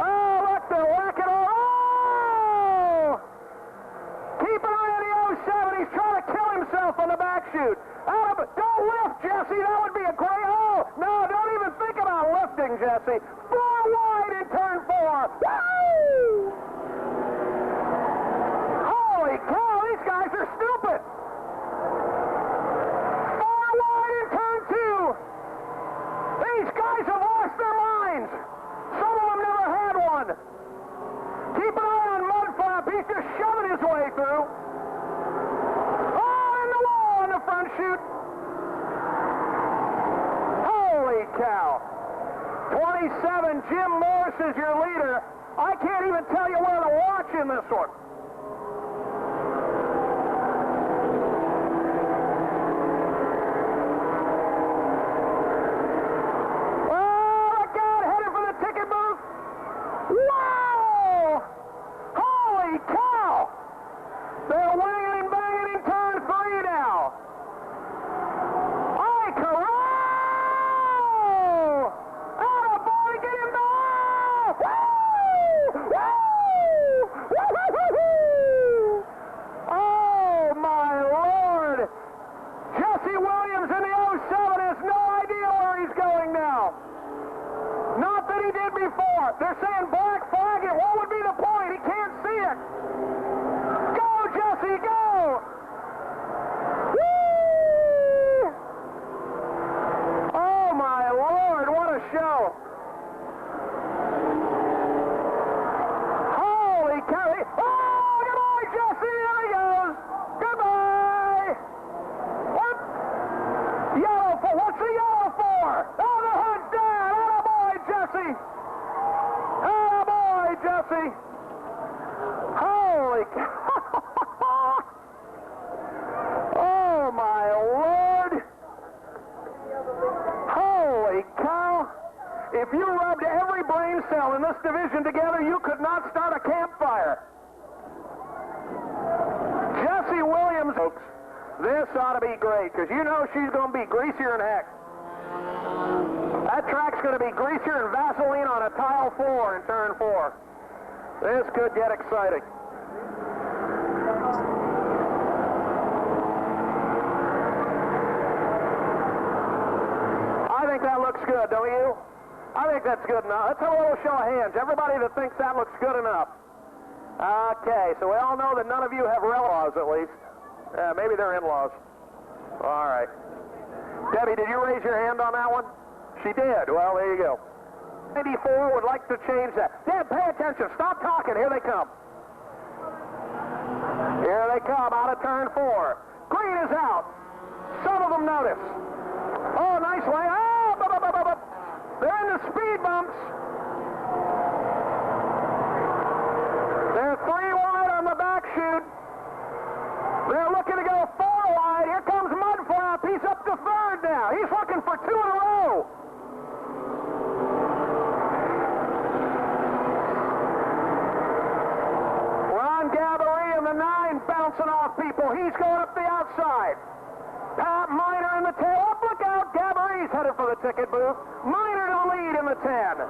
Oh, look, they're whacking all. Oh! Keep an eye on the 07. He's trying to kill himself on the back chute. Don't lift, Jesse. That would be a great... Oh, no, don't even think about lifting, Jesse. 4 wide in turn 4. Woo! Holy cow, these guys are stupid. 4 wide in turn 2. These guys have lost their minds. Some of them never had one. Keep an eye on Mudflap. He's just shoving his way through. Oh, in the wall on the front chute. Holy cow. 27, Jim Morris is your leader. I can't even tell you where to watch in this one. Oh, look out, headed for the ticket booth. Wow! Holy cow! They're winging and banging in turn 3 now. Ay, carol! Oh, boy, get him now! Woo! Woo! Woo-hoo-hoo-hoo! Oh, my Lord! Jesse Williams in the 07 has no idea where he's going now. Not that he did before. They're saying black flag it. What would be the point? He can't see it. Go, Jesse, go! Whee! Oh, my Lord, what a show. Holy cow. Oh, goodbye, Jesse. There he goes. Goodbye. What? Yellow for. What's the yellow for? Oh, the hood's down. Attaboy, Jesse. Attaboy, Jesse. Holy cow. Oh, my Lord. Holy cow. If you rubbed every brain cell in this division together, you could not start a campfire. Jesse Williams, folks, this ought to be great, because you know she's going to be greasier than heck. That track's going to be greasier than Vaseline on a tile floor in turn 4. This could get exciting. I think that looks good, don't you? I think that's good enough. Let's have a little show of hands. Everybody that thinks that looks good enough. Okay, so we all know that none of you have relatives, at least. Maybe they're in-laws. All right. Debbie, did you raise your hand on that one? She did. Well, there you go. 94 would like to change that. Deb, pay attention. Stop talking. Here they come. Here they come out of turn 4. Green is out. Some of them notice. Oh, nice way. Oh, they're in the speed bumps. They're 3 wide on the back chute. They're looking to go 4 wide. Here comes Mudflap. He's up to 3rd now. He's looking for 2 in a row. Ron Gabory in the 9 bouncing off people. He's going up the outside. Pat Miner in the 10. Oh, look out. Gabory's headed for the ticket booth. Miner to the lead in the 10.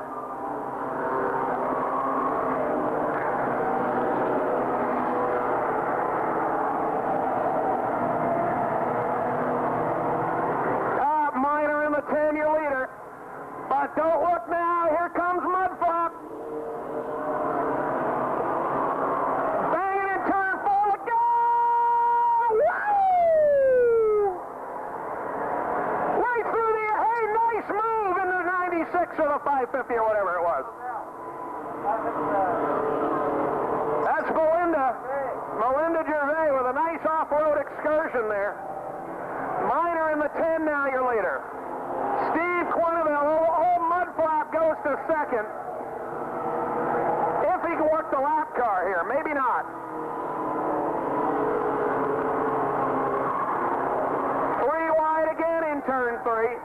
Miner in the 10, your leader. But don't look now. Here comes Mudflap. 556 or the 550 or whatever it was. That's Melinda Gervais with a nice off-road excursion there. Minor in the 10 now, your leader. Steve Quenneville, old Mudflap goes to second. If he can work the lap car here, maybe not. 3 wide again in turn 3.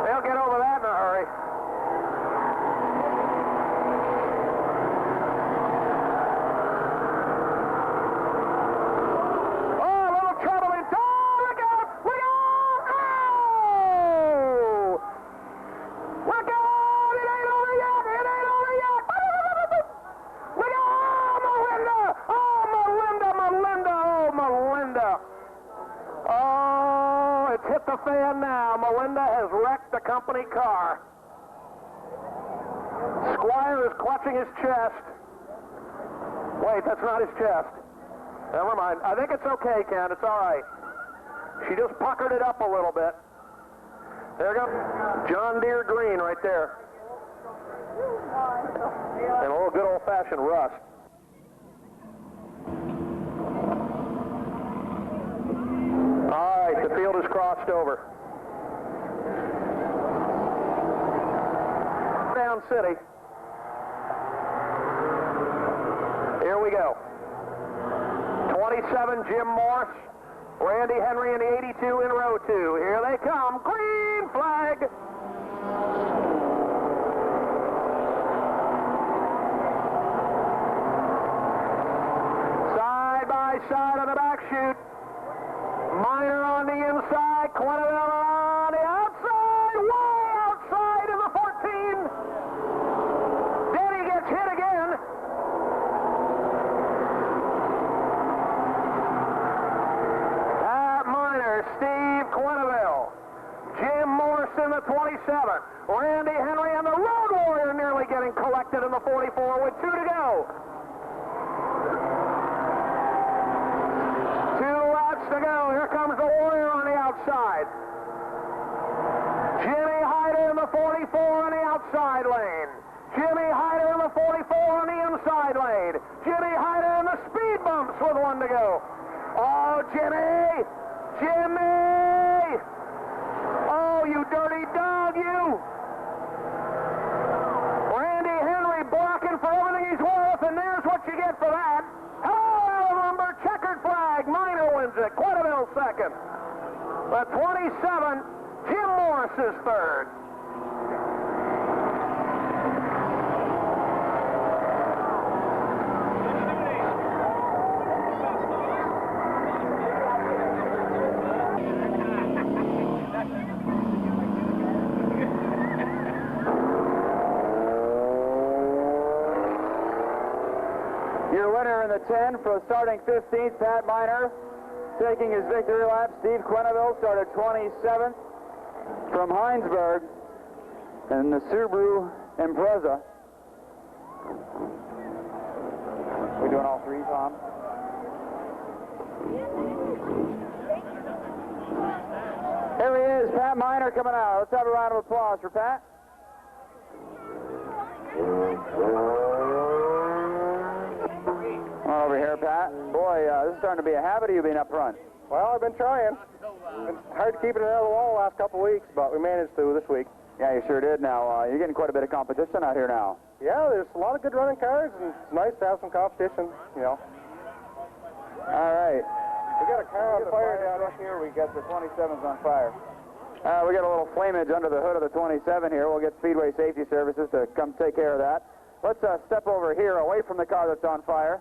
They'll get over that in a hurry. Fan now. Melinda has wrecked the company car. Squire is clutching his chest. Wait, that's not his chest. Never mind. I think it's okay, Ken. It's all right. She just puckered it up a little bit. There you go. John Deere green right there. And a little good old-fashioned rust. All right, the field is crossed over. Down City. Here we go. 27, Jim Morse. Randy Henry in the 82 in row 2. Here they come. Green flag. Side by side on the back chute. Minor on the inside, Quenneville on the outside, way outside in the 14. Denny gets hit again. At Minor, Steve Quenneville. Jim Morse in the 27. Randy Henry and the Road Warrior nearly getting collected in the 44 with 2 to go. 2 laps to go. Here comes the Warrior on the outside. Jimmy Hyder in the 44 on the outside lane. Jimmy Hyder in the 44 on the inside lane. Jimmy Hyder in the speed bumps with 1 to go. Oh, Jimmy! Jimmy! Oh, you dirty dog, you! Randy Henry blocking for everything he's worth, and there's what you get for that. Hello, number checkered flag. Minor wins it. Quenneville second. The 27, Jim Morse is third. Your winner in the 10 for starting 15th, Pat Minor. Taking his victory lap, Steve Quenneville started 27th from Heinsberg in the Subaru Impreza. We doing all 3, Tom? Here he is, Pat Minor coming out. Let's have a round of applause for Pat. Over here, Pat. Boy, this is starting to be a habit of you being up front. Well, I've been trying. It's hard to keep it out of the wall the last couple of weeks, but we managed to this week. Yeah, you sure did. Now, you're getting quite a bit of competition out here now. Yeah, there's a lot of good running cars, and it's nice to have some competition, you know. All right. We got a car on fire down here. We got the 27s on fire. We got a little flameage under the hood of the 27 here. We'll get Speedway Safety Services to come take care of that. Let's step over here away from the car that's on fire.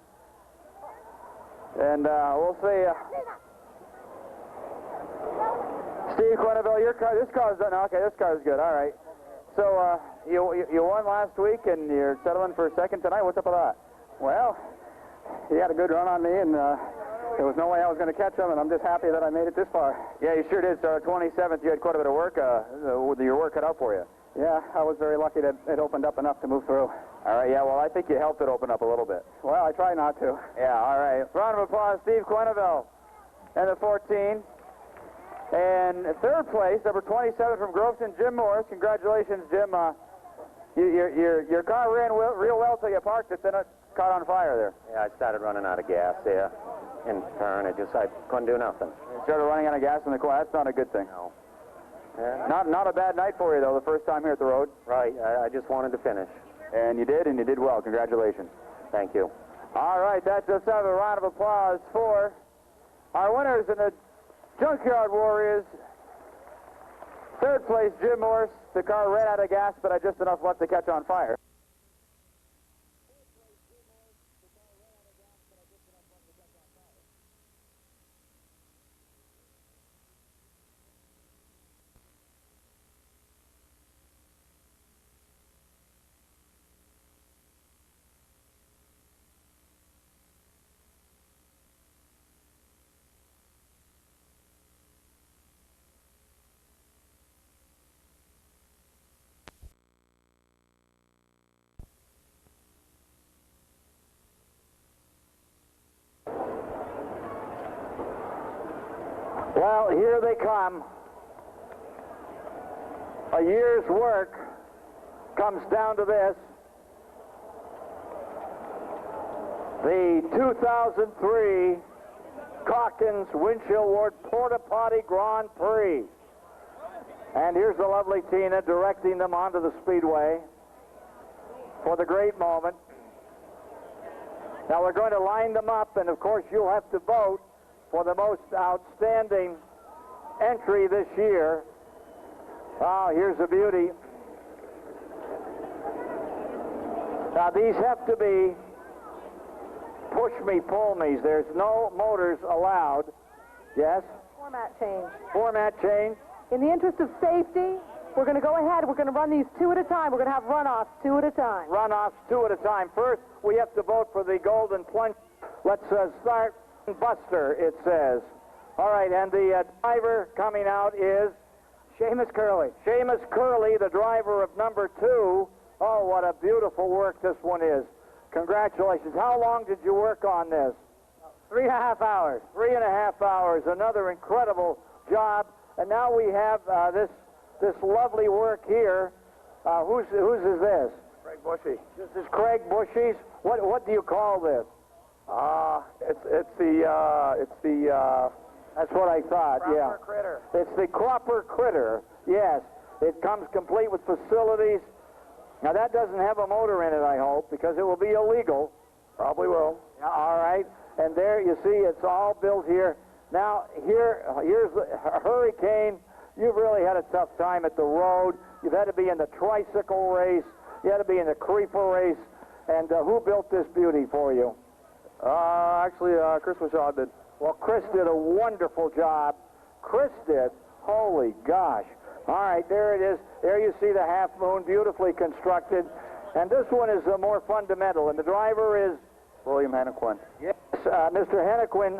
And we'll see. Steve Quenneville, your car, this car's done. Okay, this car's good. All right. So you won last week, and you're settling for second tonight. What's up with that? Well, he had a good run on me, and there was no way I was going to catch him, and I'm just happy that I made it this far. Yeah, you sure did. So 27th, you had quite a bit of work. Your work cut out for you. Yeah, I was very lucky that it opened up enough to move through. All right, yeah, well, I think you helped it open up a little bit. Well, I try not to. Yeah, all right. Round of applause, Steve Quenneville and the 14. And third place, number 27 from Groveton, Jim Morris. Congratulations, Jim. Your car ran real well till you parked it, then it caught on fire there. Yeah, I started running out of gas there in turn. I couldn't do nothing. You started running out of gas in the car. That's not a good thing. No. Not a bad night for you, though, the first time here at the road. Right. I just wanted to finish. And you did well. Congratulations. Thank you. All right, that's just a round of applause for our winners in the Junkyard Warriors. Third place, Jim Morris. The car ran out of gas, but had just enough left to catch on fire. Well, here they come. A year's work comes down to this. The 2003 Calkins Windshield Ward Porta-Potty Grand Prix. And here's the lovely Tina directing them onto the speedway for the great moment. Now we're going to line them up, and of course you'll have to vote for the most outstanding entry this year. Oh, here's a beauty. Now these have to be push-me, pull-me's. There's no motors allowed. Yes? Format change. Format change. In the interest of safety, we're going to go ahead. We're going to run these two at a time. We're going to have runoffs two at a time. Runoffs two at a time. First, we have to vote for the golden plunge. Let's start. Buster, it says. All right, and the driver coming out is Seamus Curley. Seamus Curley, the driver of number 2. Oh, what a beautiful work this one is. Congratulations. How long did you work on this? 3.5 hours. 3.5 hours. Another incredible job. And now we have this lovely work here. Whose is this? Craig Bushy. This is Craig Bushy's. What do you call this? That's what I thought. Cropper Critter. It's the Cropper Critter. Yes, it comes complete with facilities. Now that doesn't have a motor in it, I hope, because it will be illegal. Probably will. Yeah, all right, and there you see it's all built here. Now here's the Hurricane. You've really had a tough time at the road. You've had to be in the tricycle race. You had to be in the creeper race. And who built this beauty for you? Actually, Chris Washaw did. Well, Chris did a wonderful job. Chris did. Holy gosh. All right, there it is. There you see the half moon, beautifully constructed. And this one is more fundamental. And the driver is? William Hennequin. Yes, Mr. Hennequin.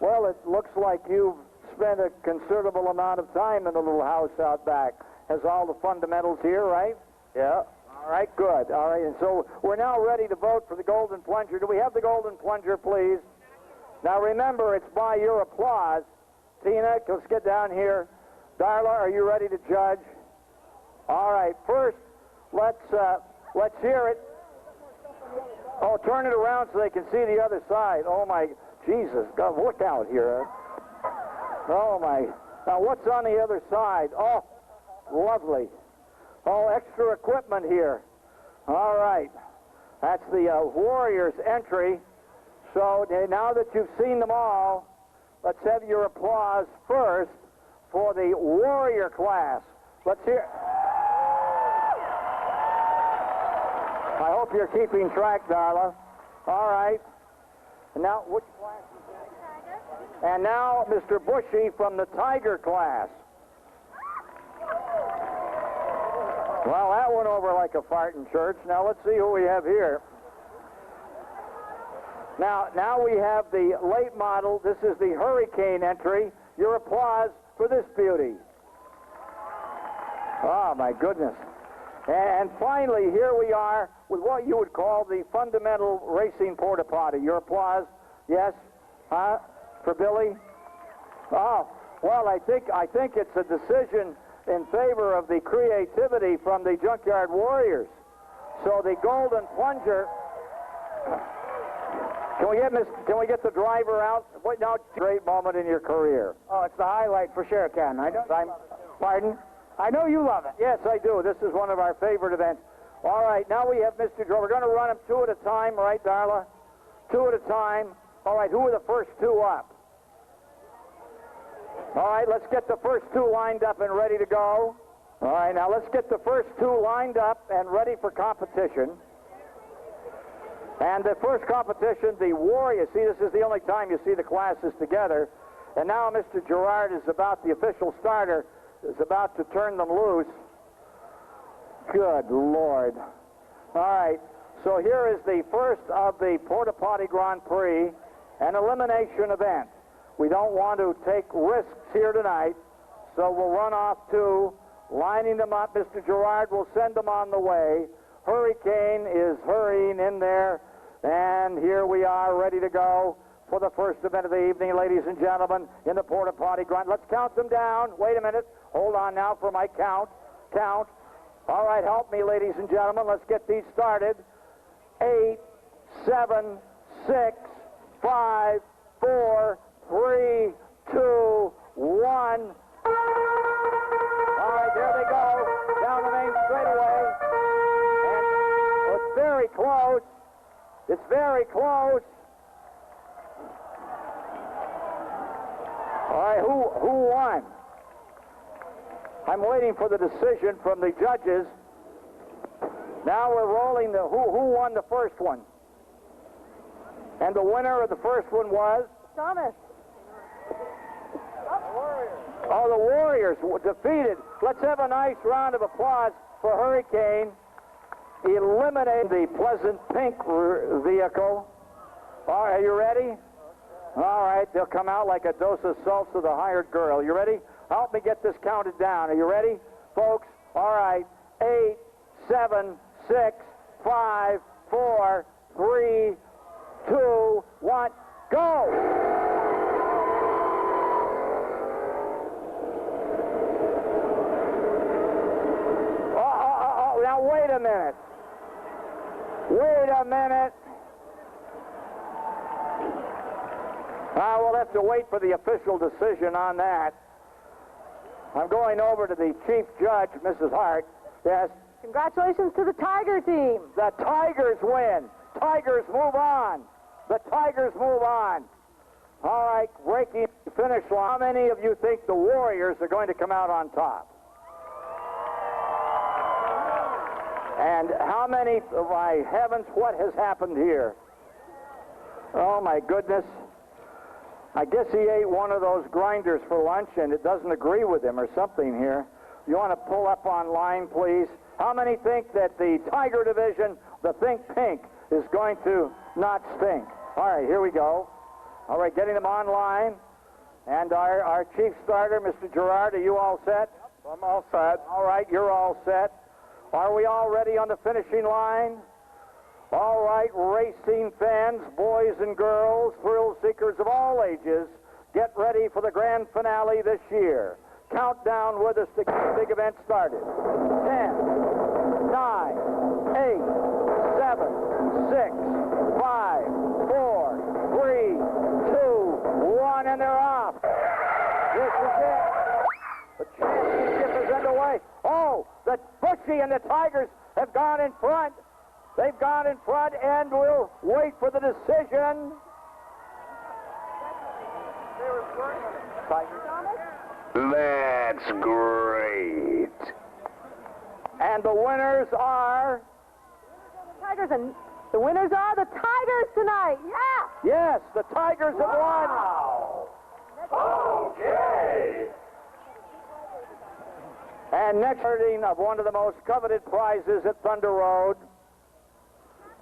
Well, it looks like you've spent a considerable amount of time in the little house out back. Has all the fundamentals here, right? Yeah. All right, good. All right, and so we're now ready to vote for the golden plunger. Do we have the golden plunger, please? Now remember, it's by your applause. Tina, let's get down here. Darla, are you ready to judge? All right, first, let's hear it. Oh, turn it around so they can see the other side. Oh my, Jesus, God, look out here. Oh my. Now what's on the other side? Oh, lovely. Oh, extra equipment here. All right. That's the Warriors entry. So now that you've seen them all, let's have your applause first for the Warrior class. Let's hear. I hope you're keeping track, Darla. All right. And now, which class is it? And now, Mr. Bushy from the Tiger class. Well, that went over like a fart in church. Now, let's see who we have here. Now we have the late model. This is the Hurricane entry. Your applause for this beauty. Oh, my goodness. And finally, here we are with what you would call the fundamental racing Porta-Potty. Your applause, yes? Huh? For Billy? Oh, Well, I think it's a decision in favor of the creativity from the Junkyard Warriors. So the golden plunger. Can we get the driver out? What now? Great moment in your career. Oh, it's the highlight for sure, Ken. Pardon? I know you love it. Yes, I do. This is one of our favorite events. All right, now we have Mr. Joe. We're going to run them two at a time, right, Darla? Two at a time. All right, who are the first two up? All right, let's get the first two lined up and ready to go. All right, now let's get the first two lined up and ready for competition. And the first competition, the Warriors. See, this is the only time you see the classes together. And now Mr. Gerard is about, the official starter, is about to turn them loose. Good Lord. All right, so here is the first of the Porta-Potty Grand Prix, an elimination event. We don't want to take risks here tonight, so we'll run off two, lining them up. Mr. Gerard will send them on the way. Hurricane is hurrying in there, and here we are ready to go for the first event of the evening, ladies and gentlemen, in the Porta-Potty Grand. Let's count them down. Wait a minute. Hold on now for my count. Count. All right, help me, ladies and gentlemen. Let's get these started. 8, 7, 6, 5, 4, 3, 2, 1. All right, there they go, down the main straightaway. And it's very close. It's very close. All right, who won? I'm waiting for the decision from the judges. Now we're rolling the who won the first one. And the winner of the first one was? Thomas. Oh, the Warriors defeated. Let's have a nice round of applause for Hurricane eliminating the Pleasant Pink vehicle. All right, are you ready? All right, they'll come out like a dose of salt to the hired girl. You ready? Help me get this counted down. Are you ready, folks? All right, 8, 7, 6, 5, 4, 3, 2, 1, go! Now, wait a minute. Wait a minute. We'll have to wait for the official decision on that. I'm going over to the chief judge, Mrs. Hart. Yes? Congratulations to the Tiger team. The Tigers win. Tigers move on. The Tigers move on. All right, breaking finish line. How many of you think the Warriors are going to come out on top? And how many, oh my heavens, what has happened here? Oh my goodness. I guess he ate one of those grinders for lunch and it doesn't agree with him or something here. You want to pull up online, please? How many think that the Tiger division, the Think Pink, is going to not stink? All right, here we go. All right, getting them online. And our chief starter, Mr. Gerard, are you all set? I'm all set. All right, you're all set. Are we all ready on the finishing line? All right, racing fans, boys and girls, thrill seekers of all ages, get ready for the grand finale this year. Countdown with us to get the big event started. 10, 9, 8, 7, 6, 5, 4, 3, 2, 1, and they're off. This is it. The championship is underway. Oh, the Bushy and the Tigers have gone in front. They've gone in front, and we'll wait for the decision. That's great. And the winners are? Tigers, and the winners are the Tigers tonight. Yeah! Yes, the Tigers have won. Okay. And next herding of one of the most coveted prizes at Thunder Road.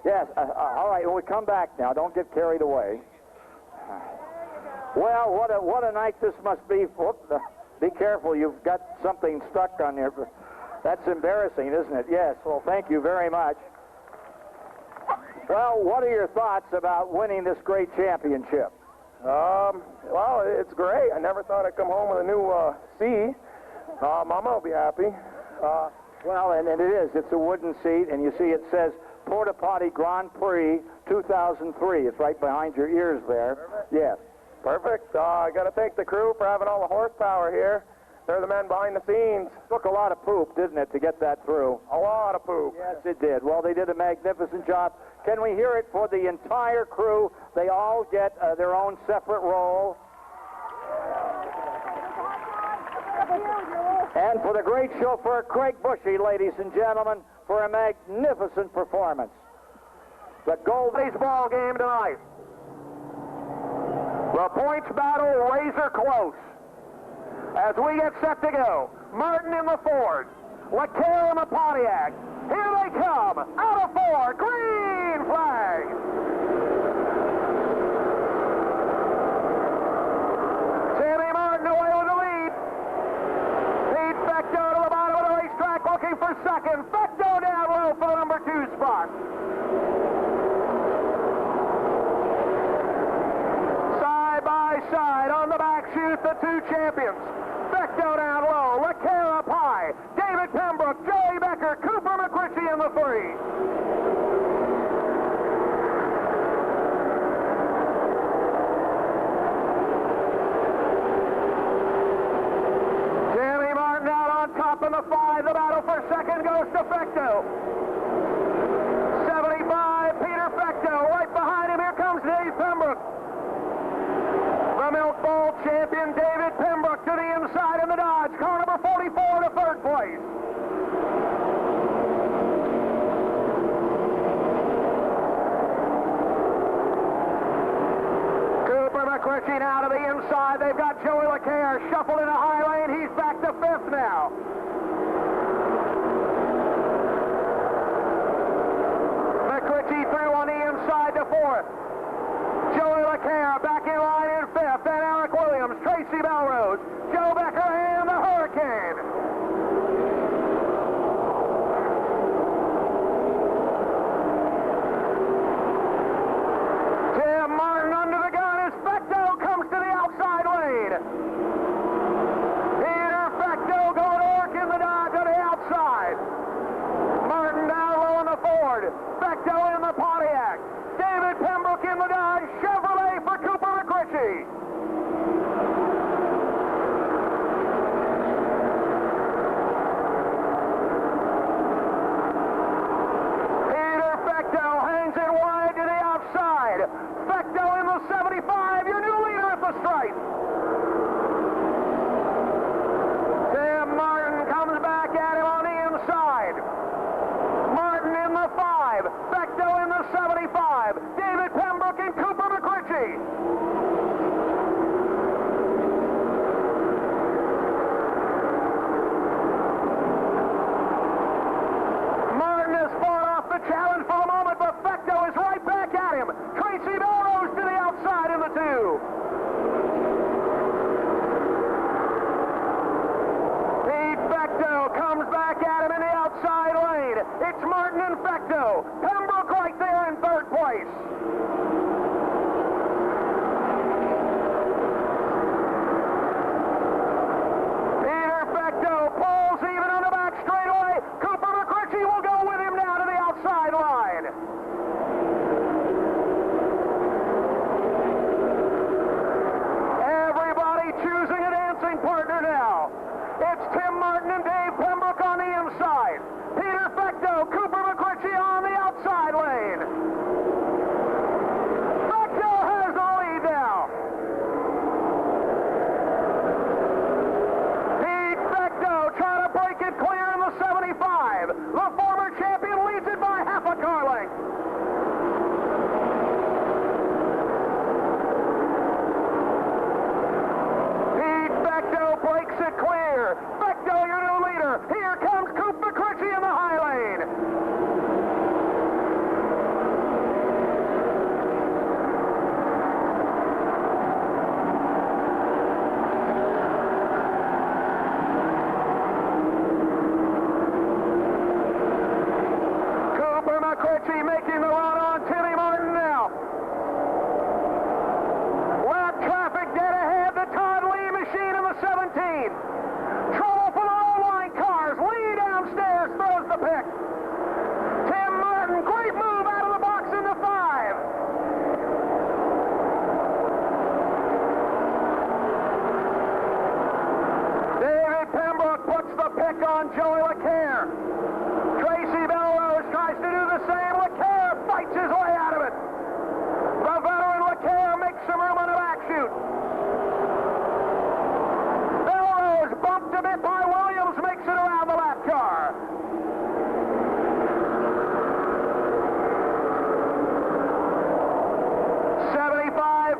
Yes, all right, when we come back now, don't get carried away. Well, what a night this must be. Be careful, you've got something stuck on there. That's embarrassing, isn't it? Yes, well, thank you very much. Well, what are your thoughts about winning this great championship? Well, it's great. I never thought I'd come home with a new C. Mama will be happy. Well, and it is. It's a wooden seat, and you see it says Porta-Potty Grand Prix 2003. It's right behind your ears there. Perfect. Yes. Perfect. I got to thank the crew for having all the horsepower here. They're the men behind the scenes. Took a lot of poop, didn't it, to get that through? A lot of poop. Yes, it did. Well, they did a magnificent job. Can we hear it for the entire crew? They all get their own separate role. And for the great chauffeur, Craig Bushy, ladies and gentlemen, for a magnificent performance. The Goldie's ball game tonight. The points battle razor close. As we get set to go, Martin in the Ford, LeClaire in the Pontiac. Here they come, out of 4, green flag. Sammy Martin away with the lead. Pete Fecto to the bottom of the racetrack looking for second. Fecto down low for the number 2 spot. Side by side on the back chute, the 2 champions. Fecto down low, LeClaire up high, David Pembroke, Joey Becker, Cooper McRitchie in the 3. Sammy Martin out on top in the 5. The battle for second goes to Fecto. 75, Peter Fecto. Right behind him, here comes Dave Pembroke. The Milk Bowl champion, David Pembroke, to the inside in the Dodge. Car number 44 to 3rd place. Cooper McRitchie now to the inside. They've got Joey LeClaire shuffled in a high lane. He's back to 5th now. McRitchie through on the inside to 4th. Joey LeClaire back in line in 5th. Then Eric Williams, Tracy Melrose, Joe Becker, and the Hurricane. Tim Martin under the gun as Fecto comes to the outside lane. Peter Fecto going to work in the Dodge on the outside. Martin down low in the Ford. Fecto in the Pontiac. David Pembroke in the Dodge Chevrolet for Cooper McRitchie. Peter Fecto hangs it wide to the outside. Fecto in the 75, your new leader at the stripe. Tim Martin comes back at him on the inside. Martin in the 5, Fecto in the 75, David Pembroke and Cooper McRitchie. Martin has fought off the challenge for the moment, but Fecto is right back at him. Tracy Melrose to the outside in the 2. Pete Fecto comes back at him in the outside lane. It's Martin and Fecto. Pembroke right there in 3rd place. Peter Fecto pulls even on the back straightaway. Cooper McRitchie will go with him now to the outside line. Everybody choosing a dancing partner now. It's Tim Martin and Dave Pembroke on the inside. Peter Fecto, Cooper McRitchie on the outside lane. Fecto has the lead now. Pete Fecto trying to break it clear in the 75. The former champion leads it by half a car length. Pete Fecto breaks it clear. Fecto, your new leader. Here comes Coop McRitchie in the high lane. Cooper McRitchie making the run on Timmy Martin now. Lap on Joey LeCaire. Tracy Belrose tries to do the same. LeCaire fights his way out of it. The veteran LeCaire makes some room on the back chute. Belrose bumped a bit by Williams, makes it around the lap car.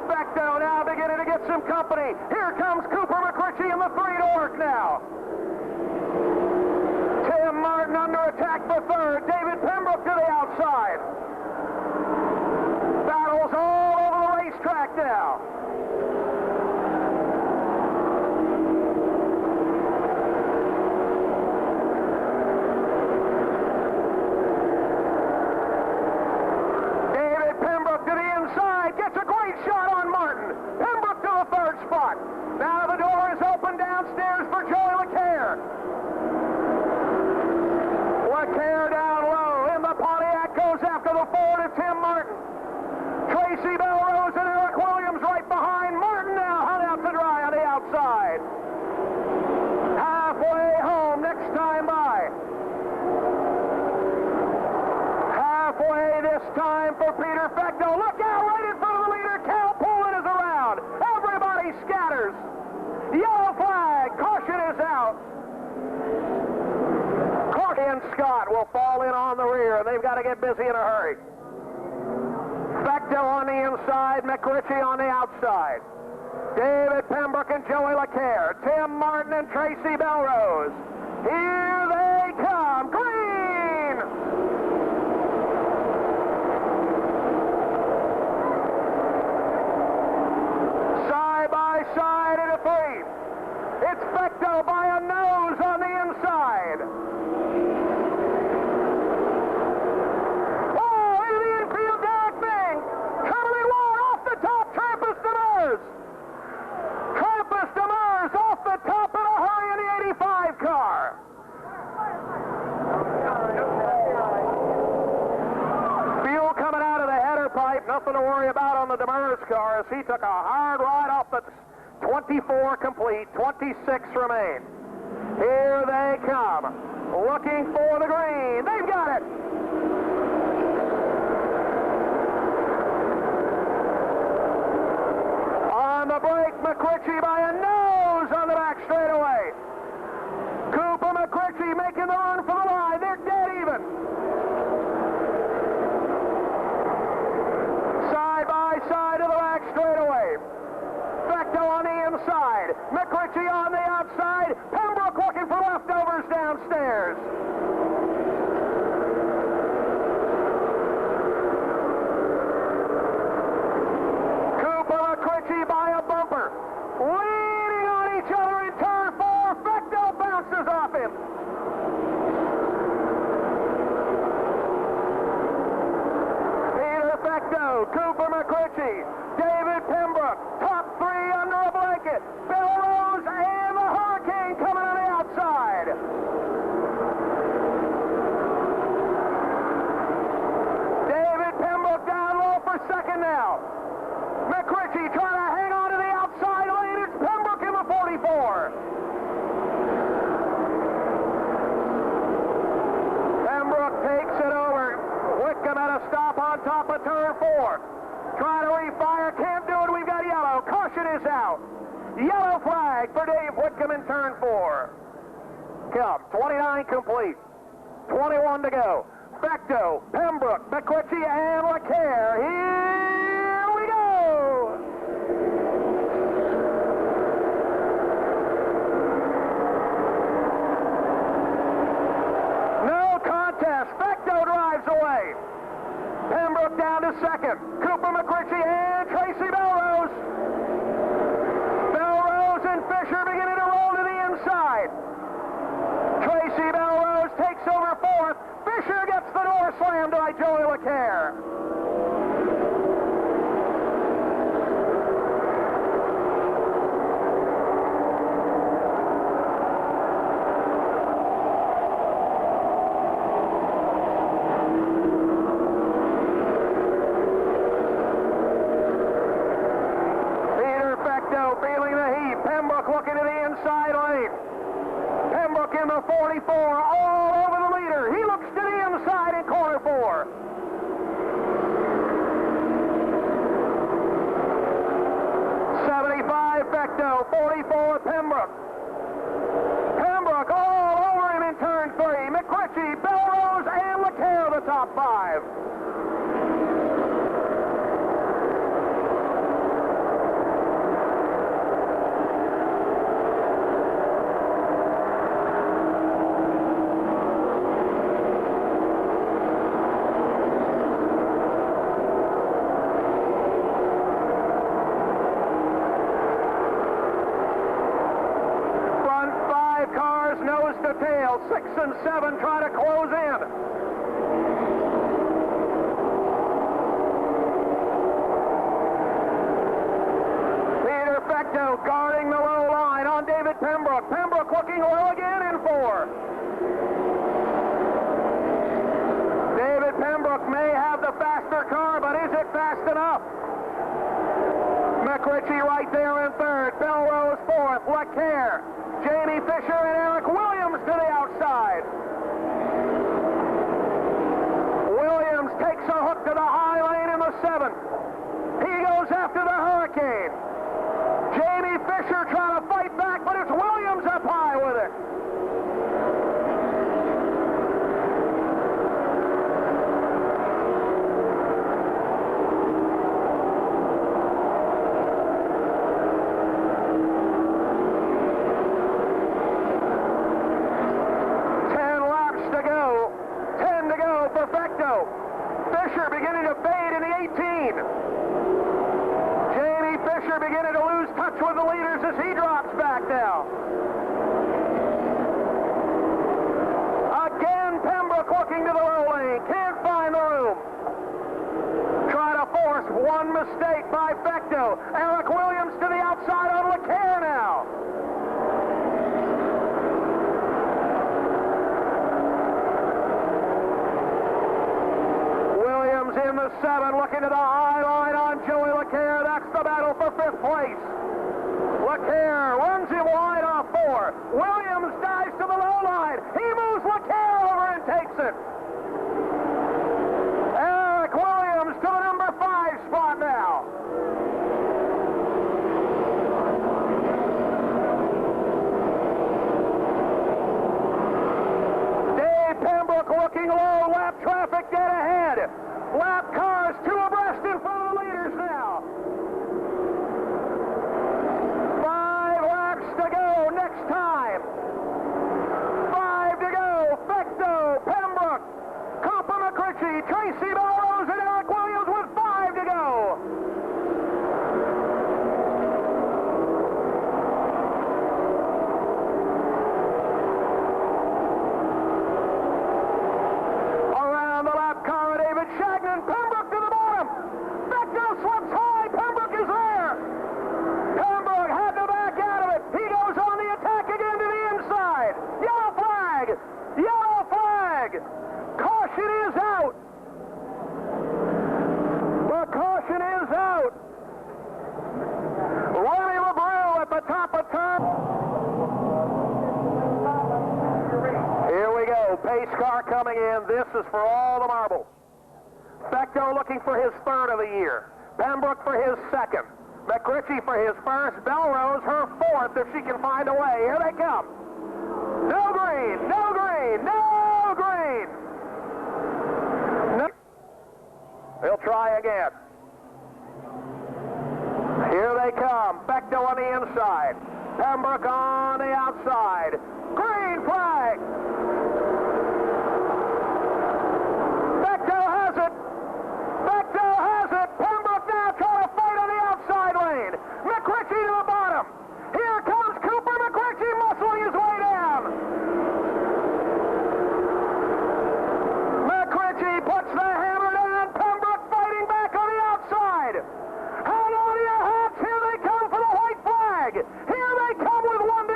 Becto now beginning to get some company. Here comes Cooper McRitchie in the three to work now. Tim Martin under attack for third. David Pembroke to the outside. Battles all over the racetrack now. David Pembroke to the inside. Gets a great shot on Martin. Pembroke to the third spot. Now the door is open downstairs for Joey LeCaire. LeCaire down low in the Pontiac goes after the Ford of Tim Martin. Tracy Belrose and Eric Williams right behind. Martin now hung out to dry on the outside. Halfway home, next time by. Halfway this time for Peter Becto. Look out right in front of the leader. Cal Poulin is around. Everybody scatters. Yellow flag. Caution is out. And Scott will fall in on the rear. They've got to get busy in a hurry. Becto on the inside, McRitchie on the outside. David Pembroke and Joey LeCaire. Tim Martin and Tracy Belrose. Here they come. Green! Side by side in a three. It's Becto by a nose on the inside. Car. Fuel coming out of the header pipe. Nothing to worry about on the Demers car as he took a hard ride off the 24 complete, 26 remain. Here they come. Looking for the green. They've got it. On the brake, McRitchie by a nose on the back straightaway. Cooper McRitchie making the run for the line. They're dead even. Side by side to the back straightaway. Becto on the inside. McRitchie on the outside. Pembroke looking for leftovers downstairs. Cooper McRitchie by a bumper. Leaning on each other in turn four. Becto bounces off him. Peter Becto, Cooper McRitchie, David Pembroke, top three under a blanket. Belrose and the Hurricane coming on the outside. David Pembroke down low for second now. McRitchie trying to hang on to the outside lane. It's Pembroke in the 44. Pembroke takes it over. Whitcomb at a stop on top of turn four. Trying to refire. Can't do it. We've got yellow. Caution is out. Yellow flag for Dave Whitcomb in turn four. Come. 29 complete. 21 to go. Becto, Pembroke, McRitchie, and LeCaire. Here we go. No contest. Becto drives away. Pembroke down to second. Cooper McRitchie and Tracy Belrose. Belrose and Fisher beginning to roll to the inside. Tracy Belrose takes over fourth. Fisher gets the door slammed by Joey LeCaire. Peter Becto feeling the heat. Pembroke looking to the inside lane. Pembroke in the 44, all over the leader. He looks to the inside in corner 4. Becto, 44, Pembroke. Pembroke all over him in turn 3. McRitchie, Belrose, and LeCaire, the top 5. Nose to tail, 6 and 7 try to close in. Peter Becto guarding the low line on David Pembroke. Pembroke looking low again in 4. David Pembroke may have the faster car, but is it fast enough? McRitchie right there in 3rd. Belrose 4th. LeCaire, Jamie Fisher, and Eric Williams to the outside. Williams takes a hook to the high lane in the 7th. He goes after the Hurricane. Jamie Fisher trying to fight back, but it's Williams up high with it. Fisher beginning to fade in the 18. Jamie Fisher beginning to lose touch with the leaders as he drops back now. Again, Pembroke looking to the low lane. Can't find the room. Try to force one mistake by Becto. Eric Williams to the outside on LeCaire now. In the 7, looking to the high line on Joey LeCaire. That's the battle for 5th place. LeCaire runs him wide off 4. Williams dives to the low line. He moves LeCaire over and takes it. Eric Williams to the number 5 spot now. Dave Pembroke looking low. Lap traffic dead ahead. Lap cars 2 abreast in front of the leaders now. 5 laps to go next time. 5 to go. Becto, Pembroke, Coppa McRitchie, Tracy Belrose, and Eric Williams with 5 to go. Around the lap car, David Shagnon, Pembroke to the bottom. Becto slips high, Pembroke is there. Pembroke had to back out of it. He goes on the attack again to the inside. Yellow flag! Yellow flag! Caution is out. The caution is out. Remy LeBrew at the top of turn. Here we go. Pace car coming in. This is for all the marbles. Becto looking for his 3rd of the year. Pembroke for his 2nd. McRitchie for his 1st. Belrose her 4th if she can find a way. Here they come. No green, no green, no green. No. They'll try again. Here they come. Becto on the inside. Pembroke on the outside. Green flag. Becto has it. Becto has it. Pembroke now trying to fight on the outside lane. McRitchie to the bottom. Here comes Cooper McRitchie muscling his way down. McRitchie puts the hammer down. Pembroke fighting back on the outside. Hang on to your hats. Here they come for the white flag. Here they come with 1 to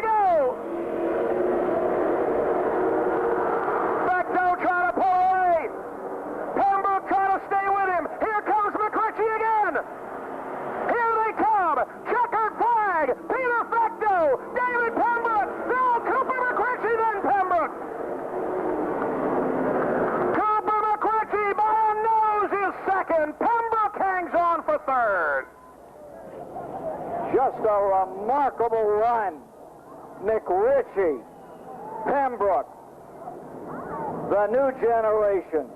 remarkable run. McRitchie, Pembroke, the new generations,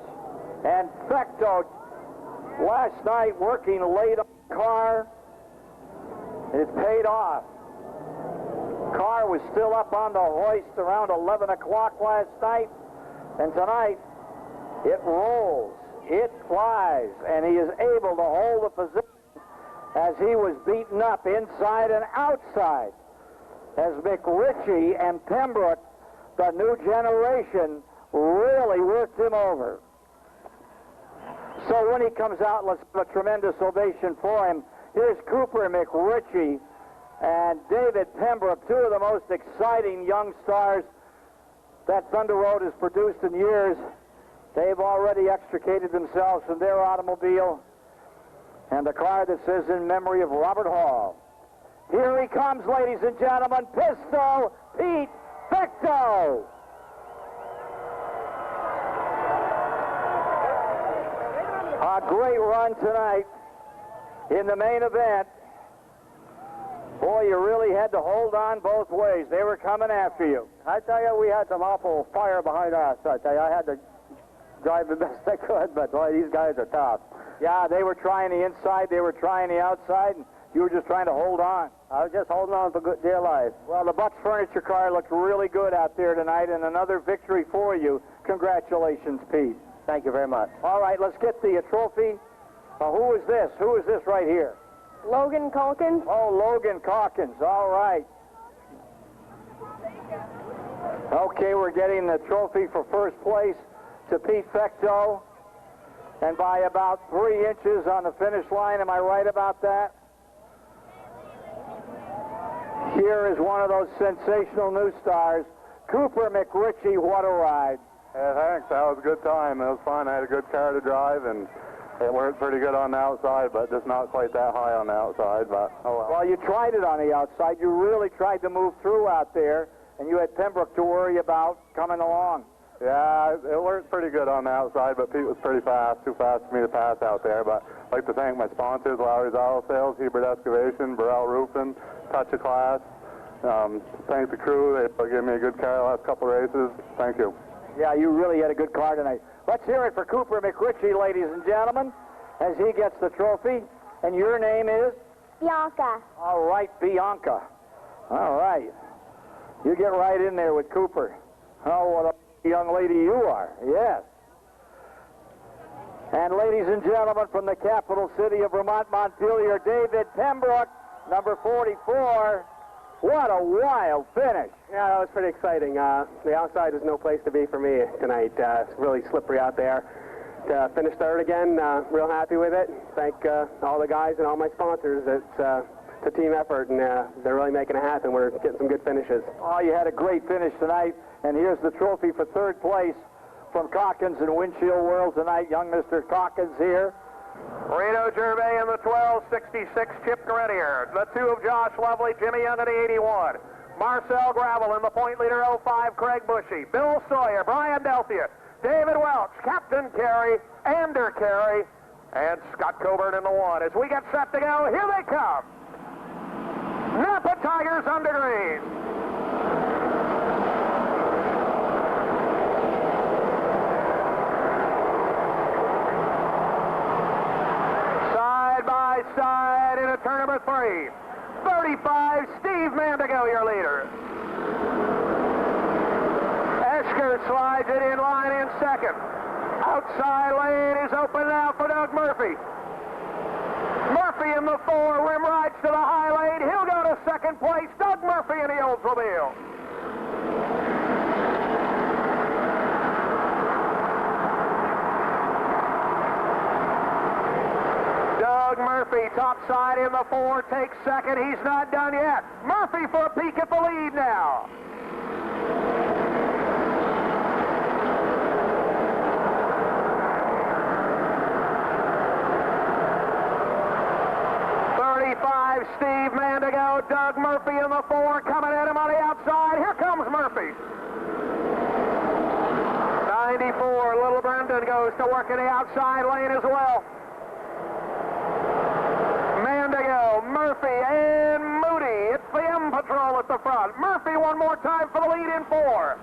and Fecto last night working late on the car. It paid off. Car was still up on the hoist around 11 o'clock last night, and tonight it rolls, it flies, and he is able to hold the position as he was beaten up inside and outside, as McRitchie and Pembroke, the new generation, really worked him over. So when he comes out, let's give a tremendous ovation for him. Here's Cooper McRitchie and David Pembroke, two of the most exciting young stars that Thunder Road has produced in years. They've already extricated themselves from their automobile and the car that says in memory of Robert Hall. Here he comes, ladies and gentlemen, Pistol Pete Fecto. A great run tonight in the main event. Boy, you really had to hold on both ways. They were coming after you. I tell you, we had some awful fire behind us. I tell you, I had to drive the best I could, but boy, these guys are tough. Yeah, they were trying the inside, they were trying the outside, and you were just trying to hold on. I was just holding on for good dear life. Well, the Bucks Furniture car looked really good out there tonight, and another victory for you. Congratulations, Pete. Thank you very much. All right, let's get the trophy. Who is this? Who is this right here? Logan Calkins. Oh, Logan Calkins. All right. Okay, we're getting the trophy for first place to Pete Fecto, and by about 3 inches on the finish line. Am I right about that? Here is one of those sensational new stars, Cooper McRitchie. What a ride. Yeah, thanks. That was a good time. It was fun. I had a good car to drive, and it worked pretty good on the outside, but just not quite that high on the outside. But oh well. Well, you tried it on the outside. You really tried to move through out there, and you had Pembroke to worry about coming along. Yeah, it worked pretty good on the outside, but Pete was pretty fast, too fast for me to pass out there. But I'd like to thank my sponsors, Lowry's Auto Sales, Hebert Excavation, Burrell Roofing, Touch of Class. Thank the crew. They gave me a good car the last couple races. Thank you. Yeah, you really had a good car tonight. Let's hear it for Cooper McRitchie, ladies and gentlemen, as he gets the trophy. And your name is? Bianca. All right, Bianca. All right. You get right in there with Cooper. Oh, what a young lady you are. Yes. And ladies and gentlemen, from the capital city of Vermont, Montpelier, David Pembroke, number 44. What a wild finish. Yeah, that was pretty exciting. The outside is no place to be for me tonight. It's really slippery out there. To finish third again, real happy with it. Thank all the guys and all my sponsors. It's a team effort, and they're really making it happen. We're getting some good finishes. Oh, you had a great finish tonight, and here's the trophy for third place from Calkins and Windshield World tonight. Young Mr. Calkins here. Reno Gervais in the 1266 Chip Grenier. The two of Josh Lovely, Jimmy Young in the 81. Marcel Gravel in the point leader 05, Craig Bushy. Bill Sawyer, Brian Delphia, David Welch, Captain Carey, Ander Carey, and Scott Coburn in the 1. As we get set to go, here they come. Napa Tigers under green. Side in a turn number 3. 35, Steve Mandigo, your leader. Esker slides it in line in second. Outside lane is open now for Doug Murphy. Murphy in the 4, rim rides to the high lane. He'll go to second place. Doug Murphy in the Oldsmobile. Doug Murphy, top side in the 4, takes second. He's not done yet. Murphy for a peek at the lead now. Steve Mandigo, Doug Murphy in the 4, coming at him on the outside. Here comes Murphy. 94, Little Brendan goes to work in the outside lane as well. Mandigo, Murphy, and Moody. It's patrol at the front. Murphy one more time for the lead in 4.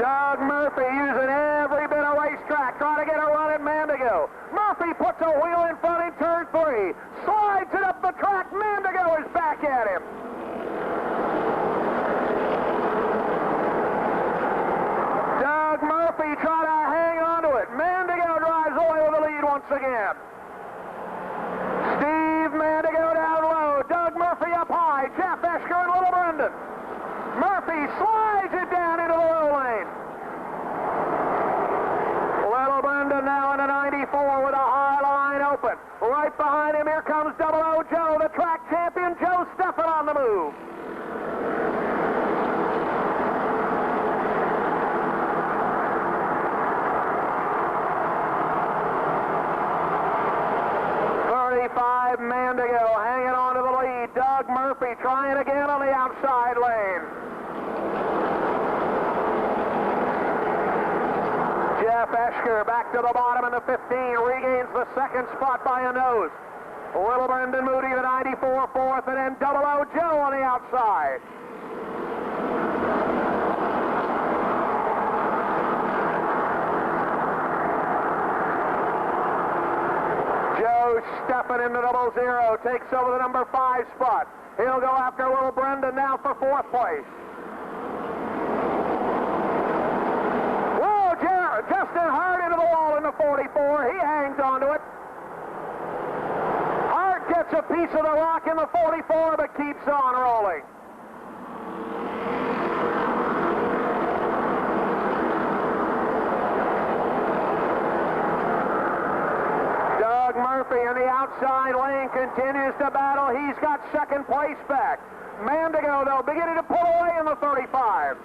Doug Murphy using every bit of racetrack, trying to get a run at Mandigo. Murphy puts a wheel in front in turn 3. Slides it up the track. Mandigo is back at him. Doug Murphy trying to hang on to it. Mandigo drives away with the lead once again. Steve Mandigo down low. Doug Murphy up high. Jeff Esker and Little Brendan. Murphy slides it down into the low lane. Little Brendan now in a 94 with a high line open. Right behind him, here comes Double O Joe, the track champion, Joe Steffen on the move. Mandigo hanging on to the lead. Doug Murphy trying again on the outside lane. Jeff Esker back to the bottom in the 15, regains the second spot by a nose. Little Brendan Moody, the 94, fourth, and then Double O Joe on the outside. Steffen into 00, takes over the number 5 spot. He'll go after Little Brendan now for 4th place. Whoa, Justin Hart into the wall in the 44. He hangs onto it. Hart gets a piece of the rock in the 44, but keeps on rolling. Murphy in the outside lane continues to battle. He's got second place back. Mandigo, though, beginning to pull away in the 35.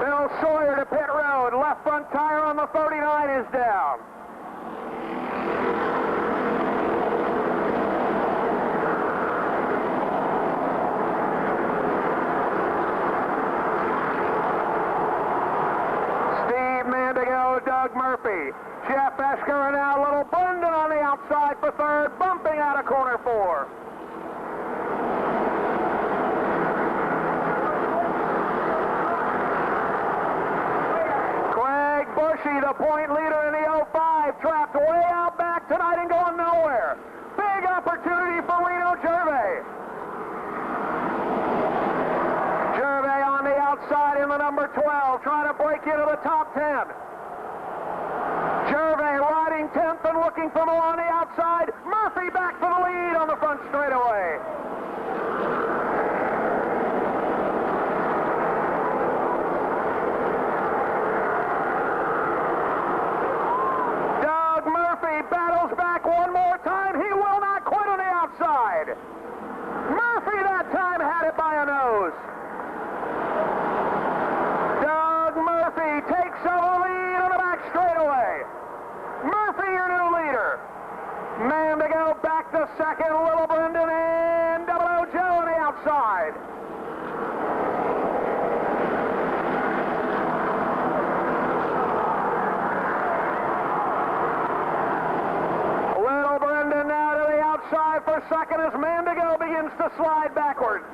Bill Sawyer to pit road. Left front tire on the 39 is down. Doug Murphy. Jeff Esker and now Little Brendan on the outside for 3rd, bumping out of corner 4. Craig Bushy, the point leader in the 05, trapped way out back tonight and going nowhere. Big opportunity for Reno Gervais. Gervais on the outside in the number 12, trying to break into the top 10. Gervais riding 10th and looking for more on the outside. Murphy back for the lead on the front straightaway. Doug Murphy battles back one more time. He will not quit on the outside. Murphy that time had it by a nose. Doug Murphy takes over the lead on the back straightaway. Murphy, your new leader. Mandigo back to second. Little Brendan and Double O Joe on the outside. Little Brendan now to the outside for second as Mandigo begins to slide backwards.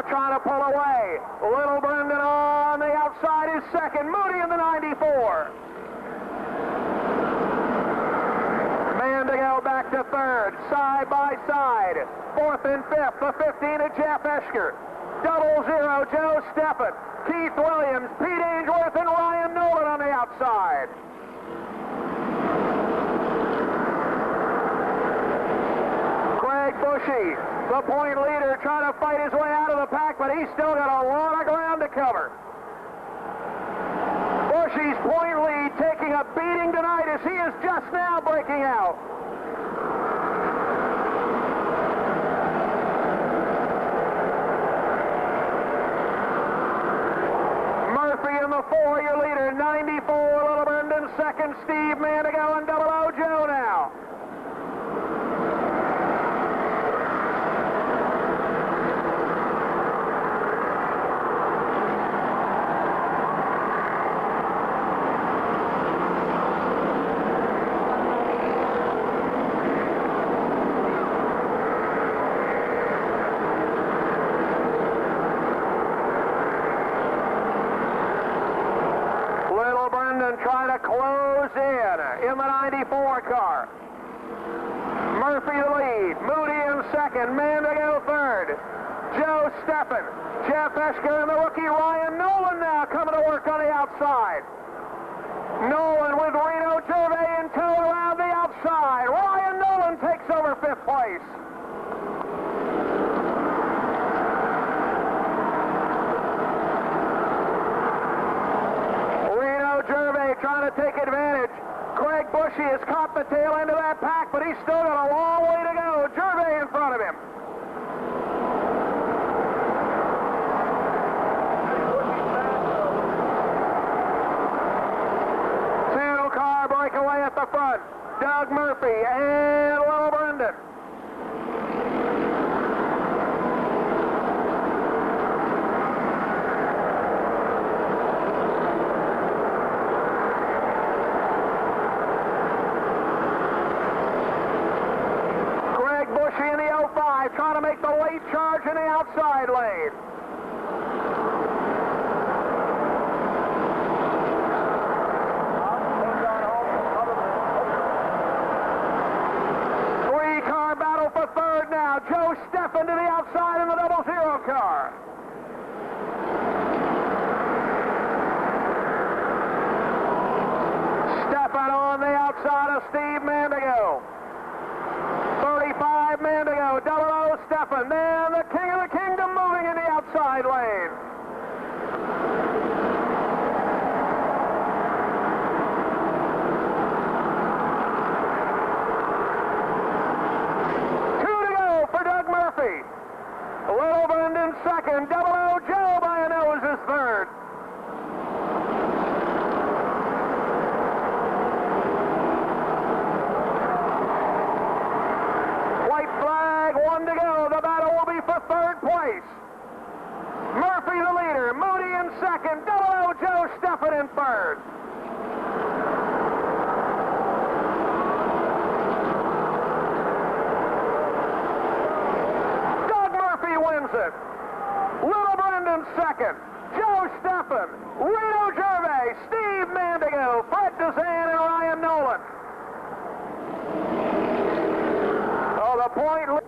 Trying to pull away. Little Brendan on the outside is second. Moody in the 94. Mandigo back to 3rd. Side by side. 4th and 5th. The 15 of Jeff Esker. 00 Joe Steffen. Keith Williams, Pete Ainsworth, and Ryan Nolan on the outside. Craig Bushy, the point leader, trying to fight his way out of the pack, but he's still got a lot of ground to cover. Bushy's point lead taking a beating tonight as he is just now breaking out. Murphy in the 4, your leader, 94, Little Brendan second, Steve Mandigo and Double O Joe now. Trying to close in the 94 car. Murphy the lead, Moody in second, Mandigo third, Joe Steffen, Jeff Esker, and the rookie Ryan Nolan now coming to work on the outside. Nolan with Reno Gervais in tow around the outside. Ryan Nolan takes over fifth place. Trying to take advantage. Craig Bushy has caught the tail end of that pack, but he's still got a long way to go. Gervais in front of him. Two-car breakaway at the front. Doug Murphy and Little Brendan. In the 05, trying to make the late charge in the outside lane. Three-car battle for third now. Joe Steffen to the outside in the 00 car. Steffen on the outside of Steve Mandigo. 35 Mandigo, 00 Steffen, then the king of the kingdom moving in the outside lane. Two to go for Doug Murphy. Little Brendan second, 00 Joe by a nose is third. One to go. The battle will be for third place. Murphy the leader. Moody in second. 00 Joe Steffen in third. Doug Murphy wins it. Little Brendan second. Joe Steffen. Reno Gervais. Steve Mandigo. Fred Dezan and Ryan Nolan. Oh, the point.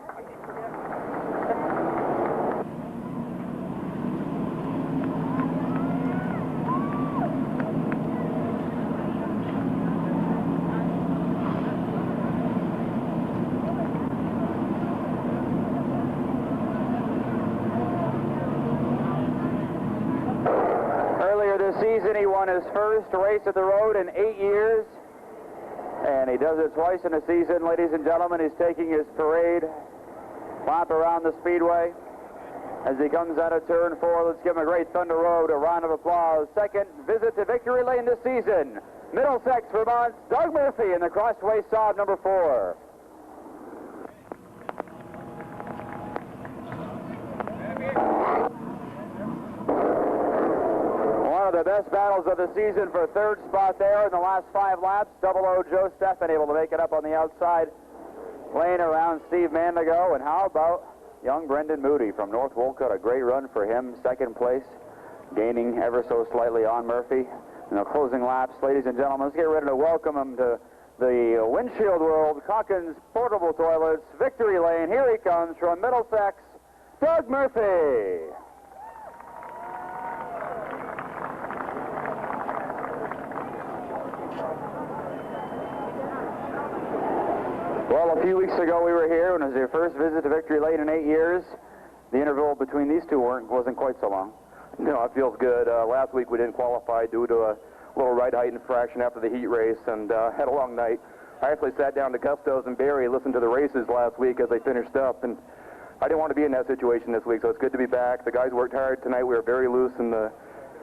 Season he won his first race at the road in 8 years, and he does it twice in a season. Ladies and gentlemen, he's taking his parade lap around the speedway as he comes out of turn 4. Let's give him a great Thunder Road, a round of applause. Second visit to victory lane this season, Middlesex, Vermont's Doug Murphy in the Crossway Saab number 4. One of the best battles of the season for third spot there in the last 5 laps. 00 Joe Steffen able to make it up on the outside lane around Steve Mandigo. And how about young Brendan Moody from North Wolcott? A great run for him, second place, gaining ever so slightly on Murphy in the closing laps. Ladies and gentlemen, let's get ready to welcome him to the windshield world. Calkins Portable Toilets, victory lane. Here he comes from Middlesex, Doug Murphy. Well, a few weeks ago we were here, and it was your first visit to victory lane in 8 years. The interval between these two wasn't quite so long. No, it feels good. Last week we didn't qualify due to a little ride height infraction after the heat race, and had a long night. I actually sat down to Gusto's and Barre, listened to the races last week as they finished up, and I didn't want to be in that situation this week, so it's good to be back. The guys worked hard tonight. We were very loose in the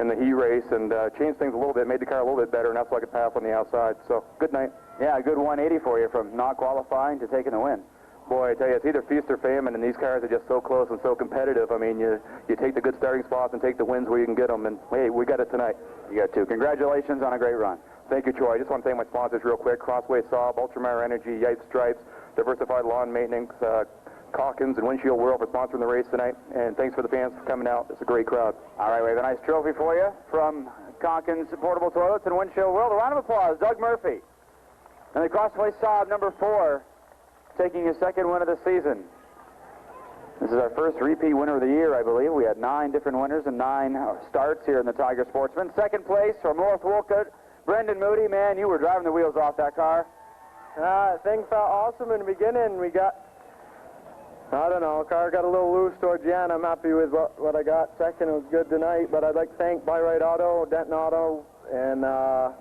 in the heat race and changed things a little bit, made the car a little bit better, and that's why I could pass on the outside. So, good night. Yeah, a good 180 for you from not qualifying to taking the win. Boy, I tell you, it's either feast or famine, and these cars are just so close and so competitive. I mean, you take the good starting spots and take the wins where you can get them, and hey, we got it tonight. You got two. Congratulations on a great run. Thank you, Troy. I just want to thank my sponsors real quick: Crossway Saab, Ultramar Energy, Yipe Stripes, Diversified Lawn Maintenance, Calkins, and Windshield World for sponsoring the race tonight. And thanks for the fans for coming out. It's a great crowd. All right, we have a nice trophy for you from Calkins Portable Toilets and Windshield World. A round of applause, Doug Murphy. And the Crossway Saab, number 4, taking his second win of the season. This is our first repeat winner of the year, I believe. We had 9 different winners and 9 starts here in the Tiger Sportsman. Second place from North Wolcott, Brendan Moody. Man, you were driving the wheels off that car. Things felt awesome in the beginning. We got, I don't know, car got a little loose towards the end. I'm happy with what I got second. It was good tonight, but I'd like to thank Buy-Right Auto, Denton Auto, and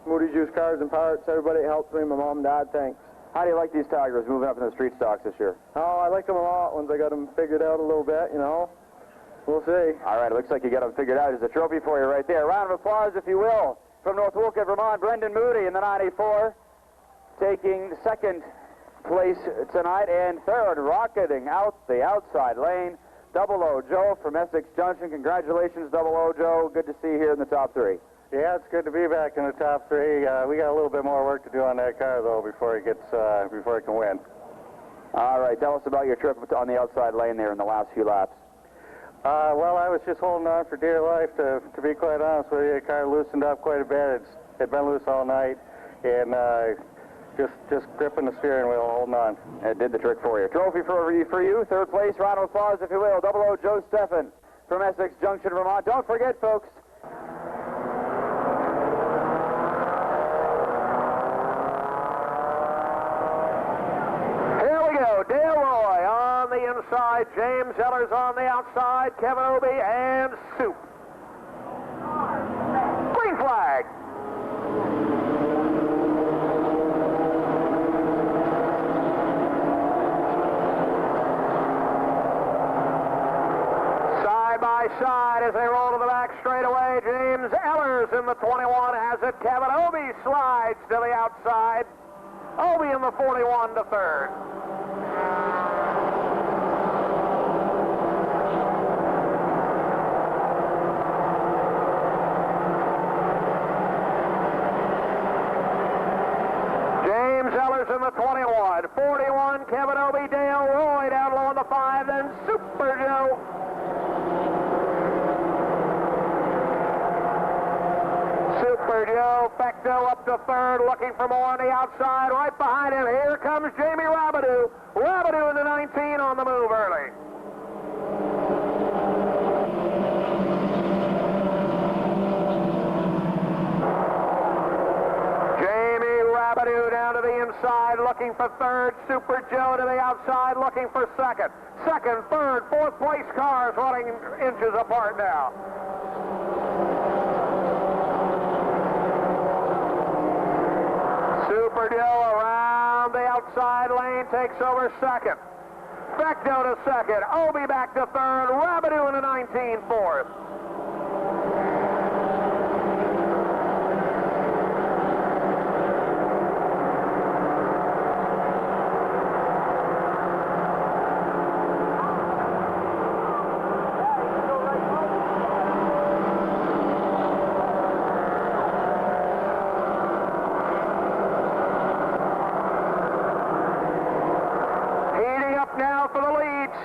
Moody Juice Cars and Parts. Everybody that helped me, my mom and dad, thanks. How do you like these Tigers moving up in the street stocks this year? Oh, I like them a lot once I got them figured out a little bit, you know. We'll see. All right, it looks like you got them figured out. There's a trophy for you right there. Round of applause, if you will, from North Wolcott, Vermont, Brendan Moody in the 94, taking second place tonight, and third, rocketing out the outside lane, Double O Joe from Essex Junction. Congratulations, Double O Joe. Good to see you here in the top 3. Yeah, it's good to be back in the top 3. We got a little bit more work to do on that car, though, before it can win. All right, tell us about your trip on the outside lane there in the last few laps. Well, I was just holding on for dear life, to be quite honest with you. The car loosened up quite a bit. It's been loose all night, and just gripping the steering wheel, holding on. It did the trick for you. Trophy for you, third place. Round of applause, if you will. Double O Joe Steffen from Essex Junction, Vermont. Don't forget, folks, Dale Roy on the inside, James Ellers on the outside, Kevin Obie and Soup. Green flag. Side by side as they roll to the back straightaway, James Ellers in the 21 has it. Kevin Obie slides to the outside. Obie in the 41 to third. In the 21, 41, Kevin Obie, Dale Roy down low in the 5, then Super Joe. Super Joe, Fecto up to third, looking for more on the outside. Right behind him, here comes Jamie Rabideau. Rabideau in the 19 on the move early. Down to the inside, looking for third. Super Joe to the outside, looking for second. Second, third, fourth place cars running inches apart now. Super Joe around the outside lane, takes over second. Fecto to second, Obie back to third, Rabideau in the 19, fourth.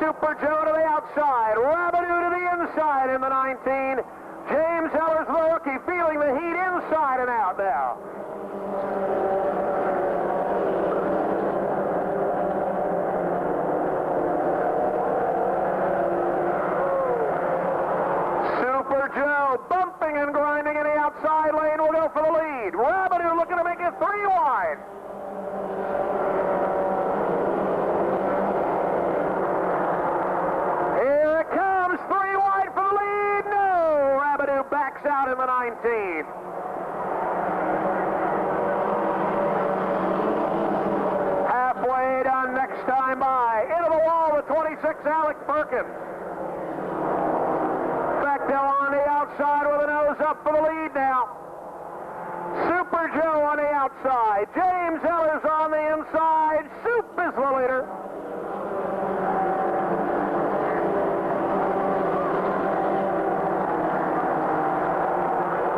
Super Joe to the outside, Rabideau to the inside in the 19. James Ellers, the rookie, feeling the heat inside and out now. Super Joe bumping and grinding in the outside lane will go for the lead. Rabideau looking to make it 3 wide. Backs out in the 19. Halfway done, next time by. Into the wall with 26, Alec Perkins. Fecto Bechdel on the outside with a nose up for the lead now. Super Joe on the outside. James Ellers on the inside. Soup is the leader.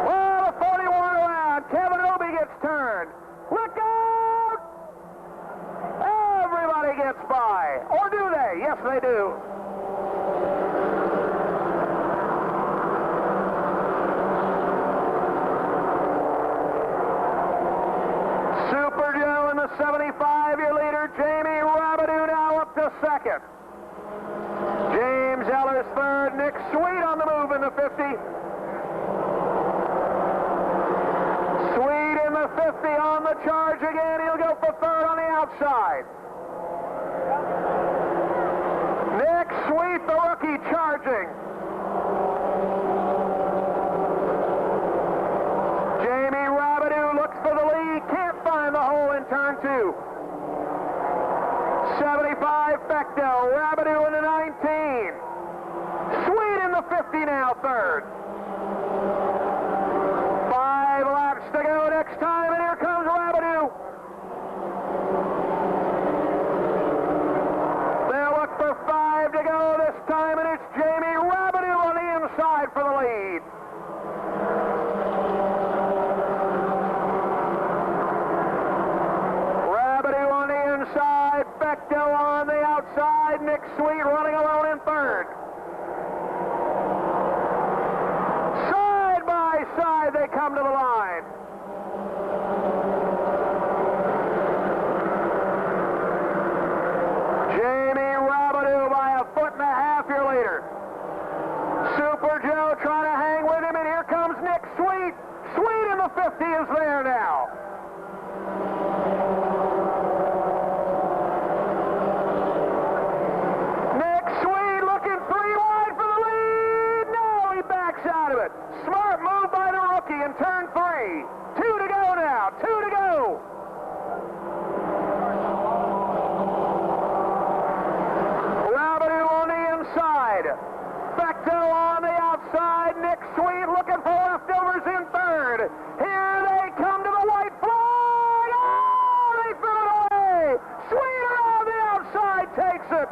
Well, the 41 around. Kevin Obi gets turned. Look out! Everybody gets by. Or do they? Yes, they do. Super Joe in the 75-year leader. Jamie Rabideau now up to second. James Ellers third. Nick Sweet on the move in the 50. Sweet in the 50 on the charge again. He'll go for third on the outside. Nick Sweet, the rookie, charging. Jamie Rabideau looks for the lead. Can't find the hole in turn two. 75 Bechdel. Rabideau in the 19. Sweet in the 50 now, third. 5 laps to go next time, and here comes Rabideau. They'll look for 5 to go this time, and it's Jamie Rabideau on the inside for the lead. Rabideau on the inside, Bechdel on the outside, Nick Sweet running alone in third. Side by side they come to the line. Jamie Rabideau by 1.5 feet your leader. Super Joe trying to hang with him, and here comes Nick Sweet. Sweet in the 50 is there now. Nick Sweet looking 3 wide for the lead. No, he backs out of it. Smart move by the rookie in turn 3. 2 to go now. 2 to go. Rabideau on the inside. Bechdel on the outside. Nick Sweet looking for leftovers in third. Here they come to the white flag. Oh, they threw it away. Sweet around the outside takes it.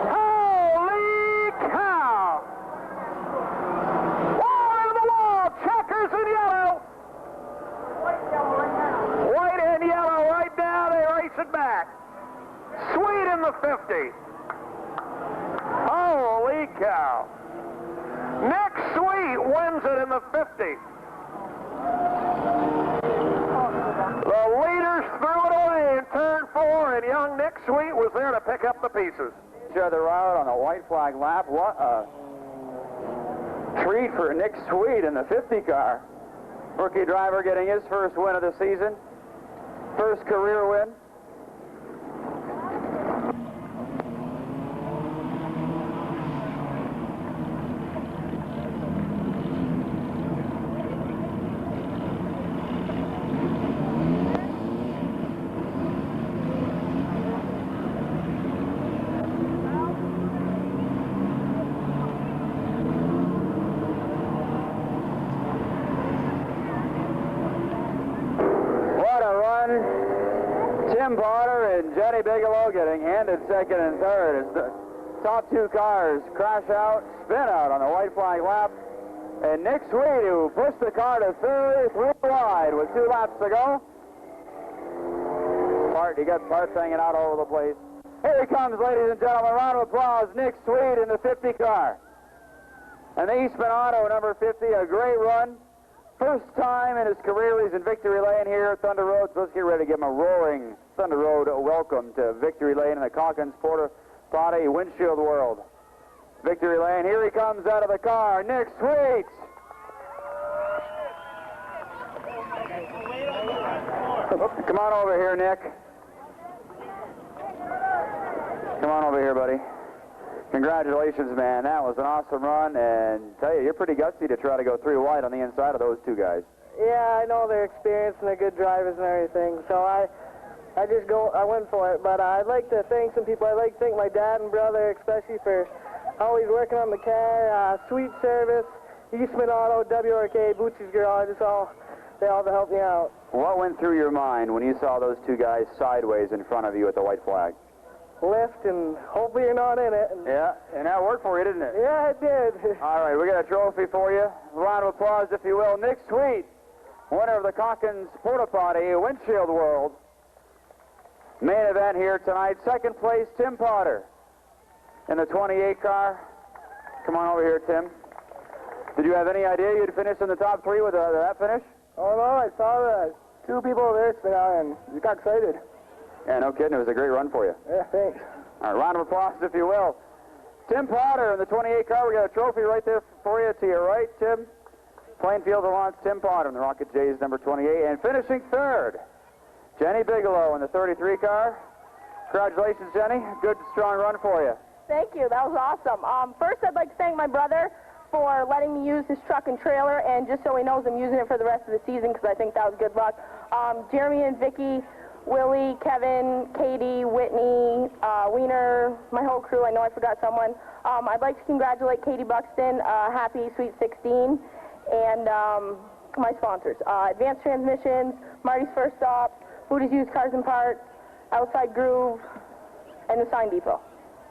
Holy cow. Wall into the wall. Checkers in yellow. White and yellow right now. They race it back. Sweet in the 50. Holy cow. Nick Sweet wins it in the 50. The leaders threw it away in turn 4, and young Nick Sweet was there to pick up the pieces. Share the route on the white flag lap. What a treat for Nick Sweet in the 50 car. Rookie driver getting his first win of the season. First career win. Tim Potter and Jenny Bigelow getting handed second and third as the top 2 cars crash out, spin out on the white flag lap. And Nick Sweet, who pushed the car to third, 3 wide with 2 laps to go. You got parts hanging out all over the place. Here he comes, ladies and gentlemen. Round of applause, Nick Sweet in the 50 car. And the Eastman Auto, number 50, a great run. First time in his career he's in victory lane here at Thunder Road, so let's get ready to give him a roaring Thunder Road welcome to victory lane in the Calkins Porta-Potty Windshield World. Victory lane, here he comes out of the car, Nick Sweet. Come on over here, Nick. Come on over here, buddy. Congratulations, man. That was an awesome run, and tell you, you're pretty gutsy to try to go 3 wide on the inside of those 2 guys. Yeah, I know they're experienced and they're good drivers and everything, so I went for it. But I'd like to thank some people. I'd like to thank my dad and brother, especially for Always working on the car, Sweet Service, Eastman Auto, WRK, Bootsy's Garage, they all to help me out. What went through your mind when you saw those two guys sideways in front of you at the white flag? Lift, and hopefully you're not in it. Yeah, and that worked for you, didn't it? Yeah, it did. All right, we got a trophy for you. A round of applause, if you will. Nick Sweet, winner of the Calkins Porta-Potty Windshield World. Main event here tonight. Second place, Tim Potter in the 28 car. Come on over here, Tim. Did you have any idea you'd finish in the top 3 with that finish? Oh, no, I saw the 2 people over there spin out, and I got excited. Yeah, no kidding. It was a great run for you. Yeah, thanks. All right, round of applause, if you will. Tim Potter in the 28 car. We got a trophy right there for you to your right, Tim. Plainfield Alliance, Tim Potter in the Rocket Jays number 28. And finishing third, Jenny Bigelow in the 33 car. Congratulations, Jenny. Good, strong run for you. Thank you. That was awesome. First, I'd like to thank my brother for letting me use his truck and trailer, and just so he knows I'm using it for the rest of the season because I think that was good luck. Jeremy and Vicky, Willie, Kevin, Katie, Whitney, Wiener, my whole crew. I know I forgot someone. I'd like to congratulate Katie Buxton, happy Sweet 16, and my sponsors, Advanced Transmissions, Marty's First Stop, Booty's Used Cars and Parts, Outside Groove, and the Sign Depot.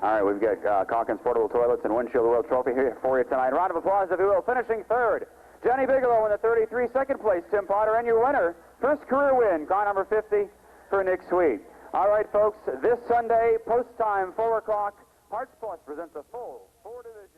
All right, we've got Calkins Portable Toilets and Windshield World Trophy here for you tonight. Round of applause, if you will. Finishing third, Jenny Bigelow in the 33. Second place, Tim Potter. And your winner, first career win, car number 50 for Nick Sweet. All right, folks, this Sunday, post time, 4 o'clock, Parts Plus presents a full 4-division.